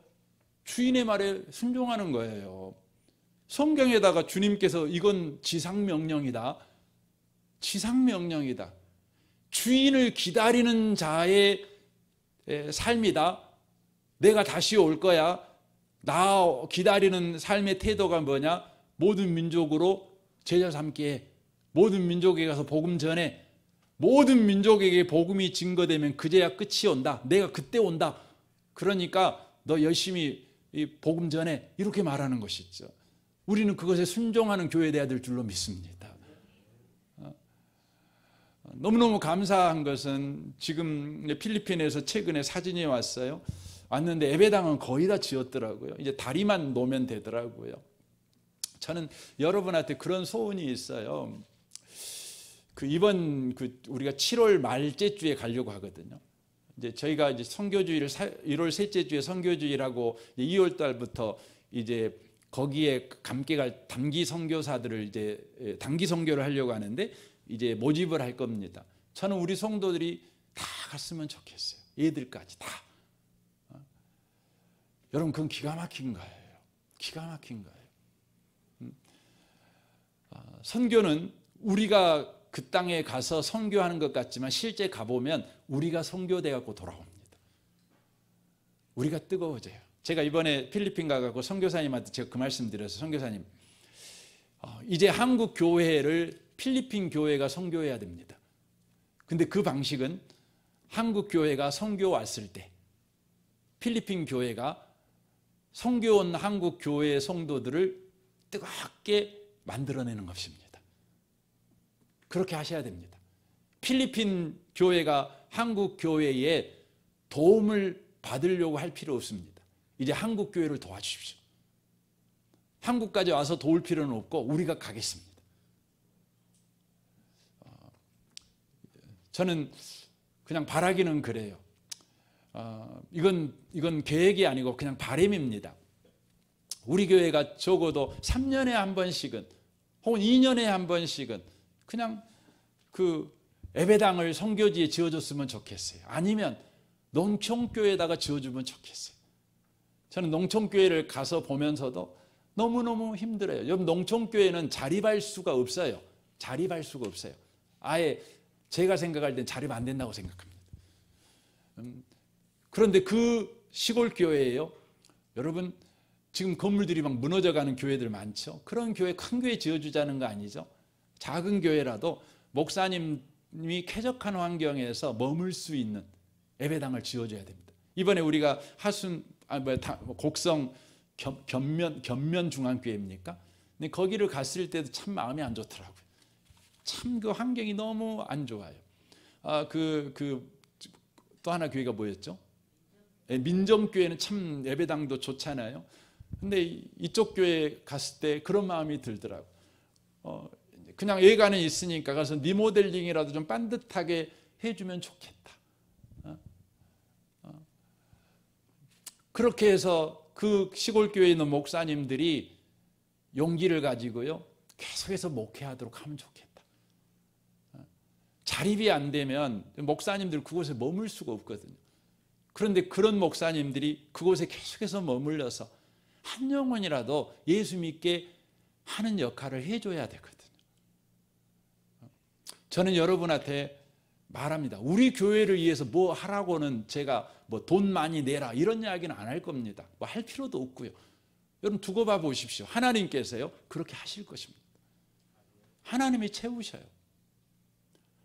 주인의 말에 순종하는 거예요. 성경에다가 주님께서 이건 지상명령이다. 지상명령이다. 주인을 기다리는 자의 삶이다. 내가 다시 올 거야. 나 기다리는 삶의 태도가 뭐냐? 모든 민족으로 제자 삼게 해. 모든 민족에 가서 복음 전해. 모든 민족에게 복음이 증거되면 그제야 끝이 온다. 내가 그때 온다. 그러니까 너 열심히 복음 전해. 이렇게 말하는 것이죠. 우리는 그것에 순종하는 교회돼야 될 줄로 믿습니다. 너무너무 감사한 것은 지금 필리핀에서 최근에 사진이 왔어요. 왔는데 예배당은 거의 다 지었더라고요. 이제 다리만 놓으면 되더라고요. 저는 여러분한테 그런 소원이 있어요. 이번 우리가 7월 말째 주에 가려고 하거든요. 이제 저희가 이제 선교주의를 1월 셋째 주에 선교주의라고 2월 달부터 이제 거기에 함께 갈 단기 선교사들을 이제 단기 선교를 하려고 하는데 이제 모집을 할 겁니다. 저는 우리 성도들이 다 갔으면 좋겠어요. 얘들까지 다. 여러분 그건 기가 막힌 거예요. 기가 막힌 거예요. 선교는 우리가 그 땅에 가서 선교하는 것 같지만 실제 가보면 우리가 선교돼 갖고 돌아옵니다. 우리가 뜨거워져요. 제가 이번에 필리핀 가고 선교사님한테 제가 그 말씀 드려서 선교사님 이제 한국 교회를 필리핀 교회가 선교해야 됩니다. 근데 그 방식은 한국 교회가 선교 왔을 때 필리핀 교회가 선교 온 한국 교회의 성도들을 뜨겁게 만들어내는 것입니다. 그렇게 하셔야 됩니다. 필리핀 교회가 한국 교회에 도움을 받으려고 할 필요 없습니다. 이제 한국 교회를 도와주십시오. 한국까지 와서 도울 필요는 없고 우리가 가겠습니다. 저는 그냥 바라기는 그래요. 이건 계획이 아니고 그냥 바람입니다. 우리 교회가 적어도 3년에 한 번씩은 혹은 2년에 한 번씩은 그냥 그 예배당을 선교지에 지어줬으면 좋겠어요. 아니면 농촌교회에다가 지어주면 좋겠어요. 저는 농촌교회를 가서 보면서도 너무너무 힘들어요. 여러분 농촌교회는 자립할 수가 없어요. 자립할 수가 없어요. 아예 제가 생각할 땐 자립 안 된다고 생각합니다. 그런데 그 시골 교회예요. 여러분 지금 건물들이 막 무너져가는 교회들 많죠. 그런 교회 큰 교회 지어주자는 거 아니죠. 작은 교회라도 목사님이 쾌적한 환경에서 머물 수 있는 예배당을 지어줘야 됩니다. 이번에 우리가 하순 곡성 견면 중앙교회입니까? 근데 거기를 갔을 때도 참 마음이 안 좋더라고요. 참 그 환경이 너무 안 좋아요. 또 하나 교회가 뭐였죠? 민정교회는 참 예배당도 좋잖아요. 근데 이쪽 교회 갔을 때 그런 마음이 들더라고요. 그냥 예가는 있으니까 가서 리모델링이라도 좀 반듯하게 해주면 좋겠다. 그렇게 해서 그 시골 교회에 있는 목사님들이 용기를 가지고요, 계속해서 목회하도록 하면 좋겠다. 자립이 안 되면 목사님들 그곳에 머물 수가 없거든요. 그런데 그런 목사님들이 그곳에 계속해서 머물러서 한 영혼이라도 예수 믿게 하는 역할을 해줘야 되거든요. 저는 여러분한테 말합니다. 우리 교회를 위해서 뭐 하라고는 제가 뭐 돈 많이 내라 이런 이야기는 안 할 겁니다. 뭐 할 필요도 없고요. 여러분 두고 봐 보십시오. 하나님께서요 그렇게 하실 것입니다. 하나님이 채우셔요.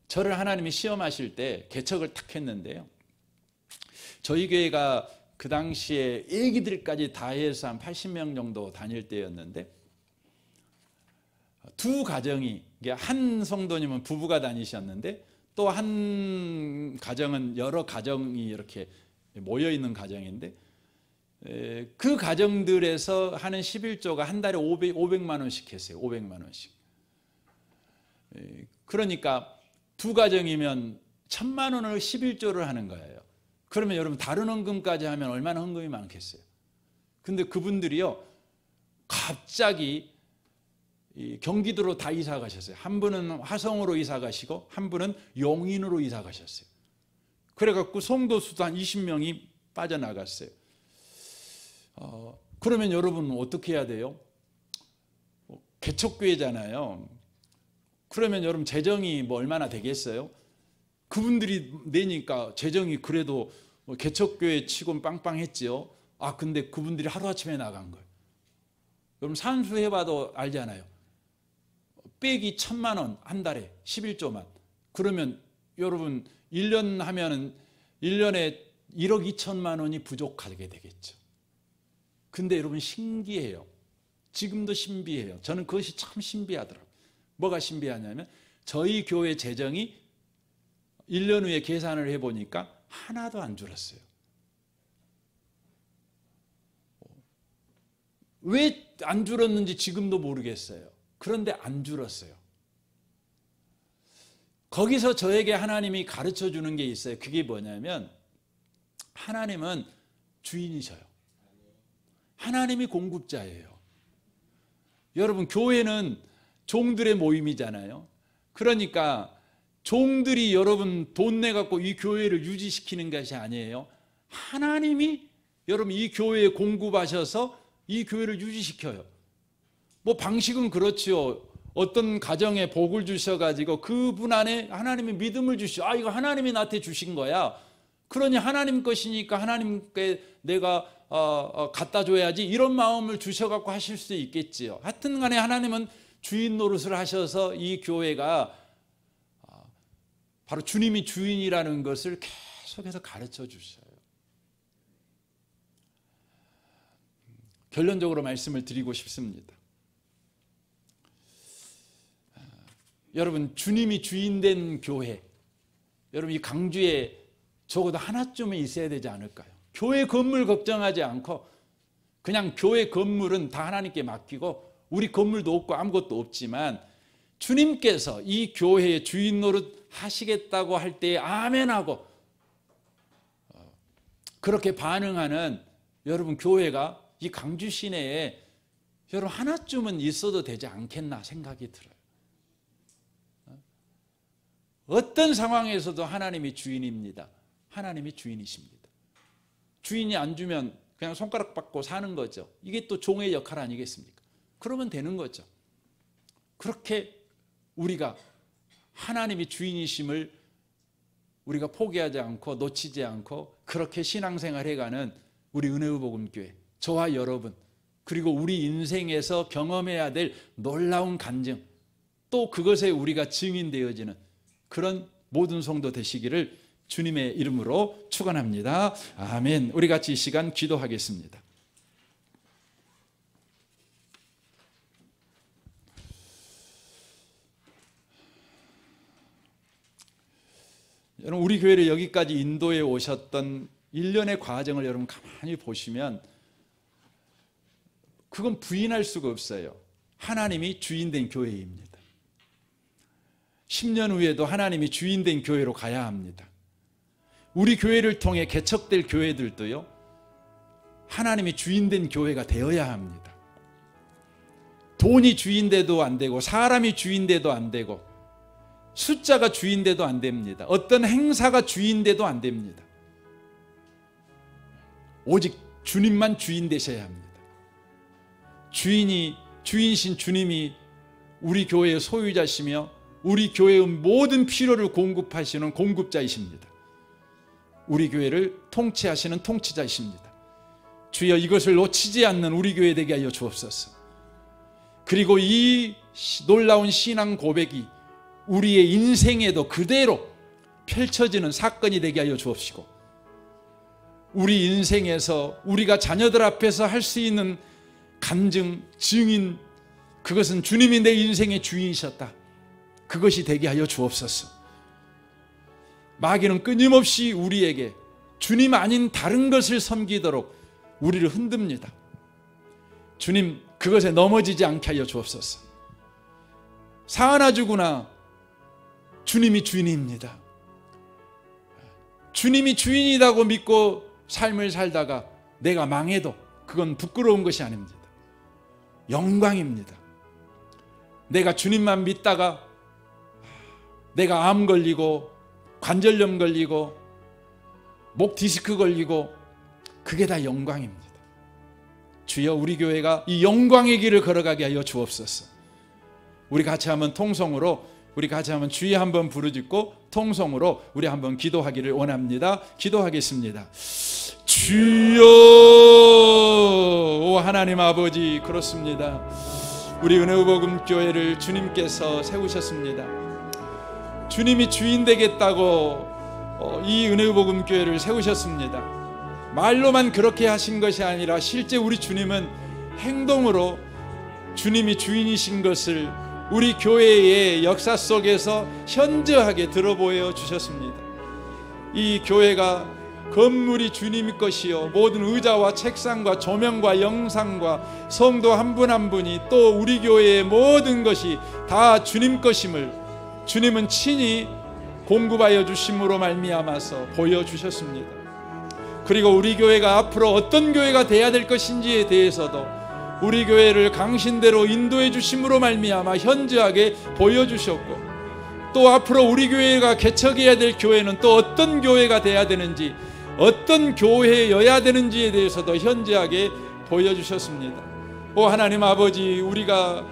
저를 하나님이 시험하실 때 개척을 탁 했는데요, 저희 교회가 그 당시에 애기들까지 다 해서 한 80명 정도 다닐 때였는데, 두 가정이, 한 성도님은 부부가 다니셨는데 또 한 가정은 여러 가정이 이렇게 모여있는 가정인데, 그 가정들에서 하는 11조가 한 달에 500만 원씩 했어요. 500만 원씩. 그러니까 두 가정이면 1000만 원을 11조를 하는 거예요. 그러면 여러분 다른 헌금까지 하면 얼마나 헌금이 많겠어요. 근데 그분들이요 갑자기 경기도로 다 이사 가셨어요. 한 분은 화성으로 이사 가시고 한 분은 용인으로 이사 가셨어요. 그래갖고 성도수도 한 20명이 빠져나갔어요. 그러면 여러분 어떻게 해야 돼요? 개척교회잖아요. 그러면 여러분 재정이 뭐 얼마나 되겠어요? 그분들이 내니까 재정이 그래도 개척교회 치곤 빵빵했지요. 근데 그분들이 하루아침에 나간 거예요. 여러분 산수해봐도 알잖아요. 빼기 1000만 원 한 달에 11조만. 그러면 여러분 1년 하면은 1년에 1억 2천만 원이 부족하게 되겠죠. 근데 여러분 신기해요. 지금도 신비해요. 저는 그것이 참 신비하더라고요. 뭐가 신비하냐면 저희 교회 재정이 1년 후에 계산을 해보니까 하나도 안 줄었어요. 왜 안 줄었는지 지금도 모르겠어요. 그런데 안 줄었어요. 거기서 저에게 하나님이 가르쳐 주는 게 있어요. 그게 뭐냐면 하나님은 주인이셔요. 하나님이 공급자예요. 여러분 교회는 종들의 모임이잖아요. 그러니까 종들이 여러분 돈 내갖고 이 교회를 유지시키는 것이 아니에요. 하나님이 여러분 이 교회에 공급하셔서 이 교회를 유지시켜요. 뭐 방식은 그렇죠. 어떤 가정에 복을 주셔가지고 그분 안에 하나님의 믿음을 주시죠. 이거 하나님이 나한테 주신 거야. 그러니 하나님 것이니까 하나님께 내가 갖다 줘야지 이런 마음을 주셔갖고 하실 수 있겠지요. 하여튼 간에 하나님은 주인 노릇을 하셔서 이 교회가 바로 주님이 주인이라는 것을 계속해서 가르쳐 주셔요. 결론적으로 말씀을 드리고 싶습니다. 여러분 주님이 주인된 교회, 여러분 이 강주에 적어도 하나쯤은 있어야 되지 않을까요? 교회 건물 걱정하지 않고 그냥 교회 건물은 다 하나님께 맡기고 우리 건물도 없고 아무것도 없지만 주님께서 이 교회의 주인 노릇 하시겠다고 할 때에 아멘하고 그렇게 반응하는 여러분 교회가 이 강주 시내에 여러분 하나쯤은 있어도 되지 않겠나 생각이 들어요. 어떤 상황에서도 하나님이 주인입니다. 하나님이 주인이십니다. 주인이 안 주면 그냥 손가락 받고 사는 거죠. 이게 또 종의 역할 아니겠습니까? 그러면 되는 거죠. 그렇게 우리가 하나님이 주인이심을 우리가 포기하지 않고 놓치지 않고 그렇게 신앙생활 해가는 우리 은혜의 복음교회, 저와 여러분, 그리고 우리 인생에서 경험해야 될 놀라운 간증, 또 그것에 우리가 증인되어지는 그런 모든 성도 되시기를 주님의 이름으로 축원합니다. 아멘. 우리 같이 이 시간 기도하겠습니다. 여러분, 우리 교회를 여기까지 인도해 오셨던 일련의 과정을 여러분 가만히 보시면 그건 부인할 수가 없어요. 하나님이 주인된 교회입니다. 10년 후에도 하나님이 주인된 교회로 가야 합니다. 우리 교회를 통해 개척될 교회들도요, 하나님이 주인된 교회가 되어야 합니다. 돈이 주인돼도 안 되고, 사람이 주인돼도 안 되고, 숫자가 주인돼도 안 됩니다. 어떤 행사가 주인돼도 안 됩니다. 오직 주님만 주인 되셔야 합니다. 주인이신 주님이 우리 교회의 소유자시며 우리 교회의 모든 필요를 공급하시는 공급자이십니다. 우리 교회를 통치하시는 통치자이십니다. 주여, 이것을 놓치지 않는 우리 교회 되게 하여 주옵소서. 그리고 이 놀라운 신앙 고백이 우리의 인생에도 그대로 펼쳐지는 사건이 되게 하여 주옵시고, 우리 인생에서 우리가 자녀들 앞에서 할 수 있는 간증, 증인, 그것은 주님이 내 인생의 주인이셨다, 그것이 되게 하여 주옵소서. 마귀는 끊임없이 우리에게 주님 아닌 다른 것을 섬기도록 우리를 흔듭니다. 주님, 그것에 넘어지지 않게 하여 주옵소서. 사하나주구나, 주님이 주인입니다. 주님이 주인이라고 믿고 삶을 살다가 내가 망해도 그건 부끄러운 것이 아닙니다. 영광입니다. 내가 주님만 믿다가 내가 암 걸리고 관절염 걸리고 목 디스크 걸리고, 그게 다 영광입니다. 주여, 우리 교회가 이 영광의 길을 걸어가게 하여 주옵소서. 우리 같이 한번 통성으로, 우리 같이 한번 주여 한번 부르짖고 통성으로 우리 한번 기도하기를 원합니다. 기도하겠습니다. 주여, 오 하나님 아버지, 그렇습니다. 우리 은혜복음 교회를 주님께서 세우셨습니다. 주님이 주인 되겠다고 이 은혜복음 교회를 세우셨습니다. 말로만 그렇게 하신 것이 아니라 실제 우리 주님은 행동으로 주님이 주인이신 것을 우리 교회의 역사 속에서 현저하게 들어보여 주셨습니다. 이 교회가 건물이 주님 것이요, 모든 의자와 책상과 조명과 영상과 성도 한 분 한 분이, 또 우리 교회의 모든 것이 다 주님 것임을 주님은 친히 공급하여 주심으로 말미암아서 보여주셨습니다. 그리고 우리 교회가 앞으로 어떤 교회가 돼야 될 것인지에 대해서도 우리 교회를 강신대로 인도해 주심으로 말미암아 현저하게 보여주셨고, 또 앞으로 우리 교회가 개척해야 될 교회는 또 어떤 교회가 돼야 되는지, 어떤 교회여야 되는지에 대해서도 현저하게 보여주셨습니다. 오 하나님 아버지, 우리가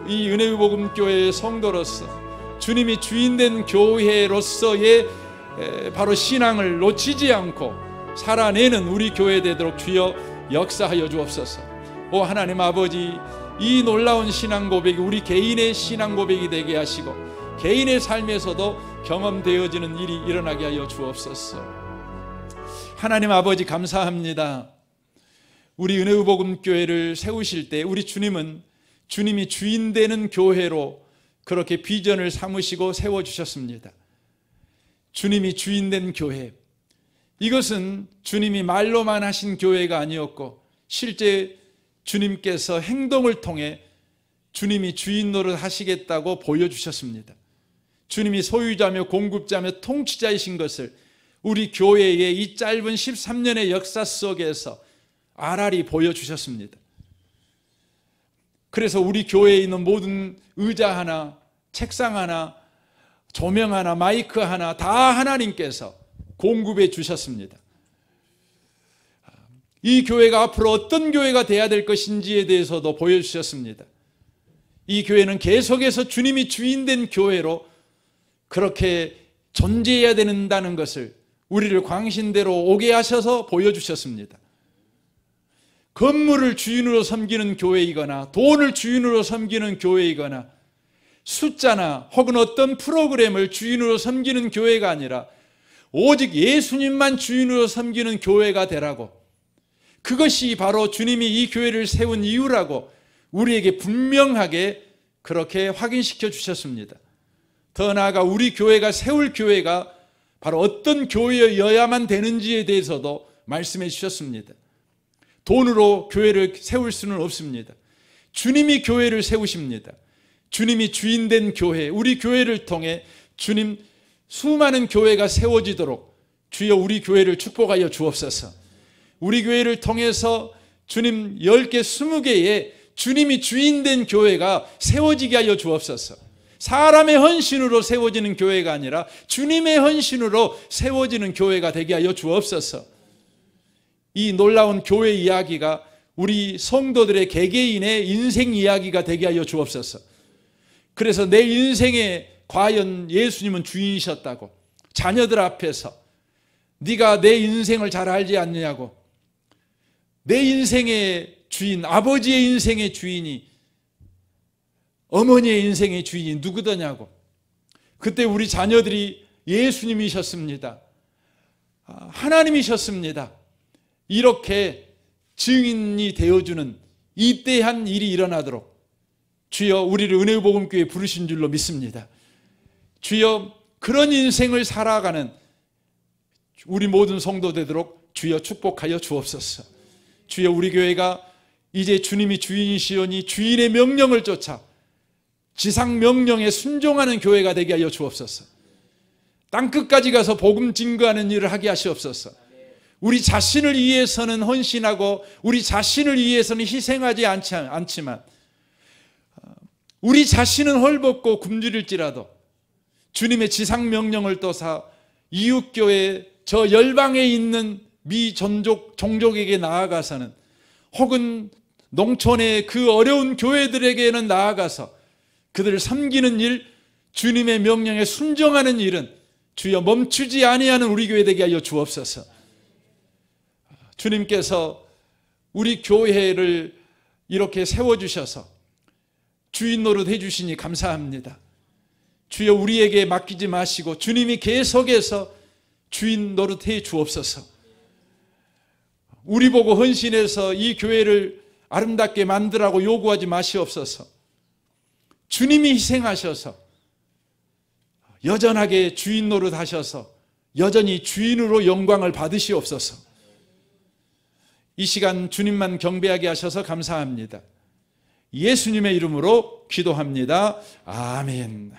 이 은혜의 복음 교회의 성도로서 주님이 주인된 교회로서의 바로 신앙을 놓치지 않고 살아내는 우리 교회 되도록 주여 역사하여 주옵소서. 오 하나님 아버지, 이 놀라운 신앙 고백이 우리 개인의 신앙 고백이 되게 하시고 개인의 삶에서도 경험되어지는 일이 일어나게 하여 주옵소서. 하나님 아버지, 감사합니다. 우리 은혜의 복음 교회를 세우실 때 우리 주님은 주님이 주인 되는 교회로 그렇게 비전을 삼으시고 세워주셨습니다. 주님이 주인 된 교회, 이것은 주님이 말로만 하신 교회가 아니었고 실제 주님께서 행동을 통해 주님이 주인 노릇 하시겠다고 보여주셨습니다. 주님이 소유자며 공급자며 통치자이신 것을 우리 교회의 이 짧은 13년의 역사 속에서 알알이 보여주셨습니다. 그래서 우리 교회에 있는 모든 의자 하나, 책상 하나, 조명 하나, 마이크 하나 다 하나님께서 공급해 주셨습니다. 이 교회가 앞으로 어떤 교회가 돼야 될 것인지에 대해서도 보여주셨습니다. 이 교회는 계속해서 주님이 주인된 교회로 그렇게 존재해야 된다는 것을 우리를 광신대로 오게 하셔서 보여주셨습니다. 건물을 주인으로 섬기는 교회이거나 돈을 주인으로 섬기는 교회이거나 숫자나 혹은 어떤 프로그램을 주인으로 섬기는 교회가 아니라 오직 예수님만 주인으로 섬기는 교회가 되라고, 그것이 바로 주님이 이 교회를 세운 이유라고 우리에게 분명하게 그렇게 확인시켜 주셨습니다. 더 나아가 우리 교회가 세울 교회가 바로 어떤 교회여야만 되는지에 대해서도 말씀해 주셨습니다. 돈으로 교회를 세울 수는 없습니다. 주님이 교회를 세우십니다. 주님이 주인된 교회, 우리 교회를 통해 주님 수많은 교회가 세워지도록 주여 우리 교회를 축복하여 주옵소서. 우리 교회를 통해서 주님 10개, 20개의 주님이 주인된 교회가 세워지게 하여 주옵소서. 사람의 헌신으로 세워지는 교회가 아니라 주님의 헌신으로 세워지는 교회가 되게 하여 주옵소서. 이 놀라운 교회 이야기가 우리 성도들의 개개인의 인생 이야기가 되게 하여 주옵소서. 그래서 내 인생에 과연 예수님은 주인이셨다고, 자녀들 앞에서 네가 내 인생을 잘 알지 않느냐고, 내 인생의 주인, 아버지의 인생의 주인이, 어머니의 인생의 주인이 누구더냐고, 그때 우리 자녀들이 예수님이셨습니다, 하나님이셨습니다, 이렇게 증인이 되어주는 이때한 일이 일어나도록 주여 우리를 은혜복음교회에 부르신 줄로 믿습니다. 주여 그런 인생을 살아가는 우리 모든 성도 되도록 주여 축복하여 주옵소서. 주여 우리 교회가 이제 주님이 주인이시오니 주인의 명령을 쫓아 지상 명령에 순종하는 교회가 되게 하여 주옵소서. 땅끝까지 가서 복음 증거하는 일을 하게 하시옵소서. 우리 자신을 위해서는 헌신하고 우리 자신을 위해서는 희생하지 않지만 우리 자신은 헐벗고 굶주릴지라도 주님의 지상 명령을 떠사 이웃교회 저 열방에 있는 종족에게 나아가서는, 혹은 농촌의 그 어려운 교회들에게는 나아가서 그들을 섬기는 일, 주님의 명령에 순종하는 일은 주여 멈추지 아니하는 우리 교회 되게 하여 주옵소서. 주님께서 우리 교회를 이렇게 세워주셔서 주인 노릇 해주시니 감사합니다. 주여 우리에게 맡기지 마시고 주님이 계속해서 주인 노릇해 주옵소서. 우리 보고 헌신해서 이 교회를 아름답게 만들라고 요구하지 마시옵소서. 주님이 희생하셔서 여전하게 주인 노릇 하셔서 여전히 주인으로 영광을 받으시옵소서. 이 시간 주님만 경배하게 하셔서 감사합니다. 예수님의 이름으로 기도합니다. 아멘.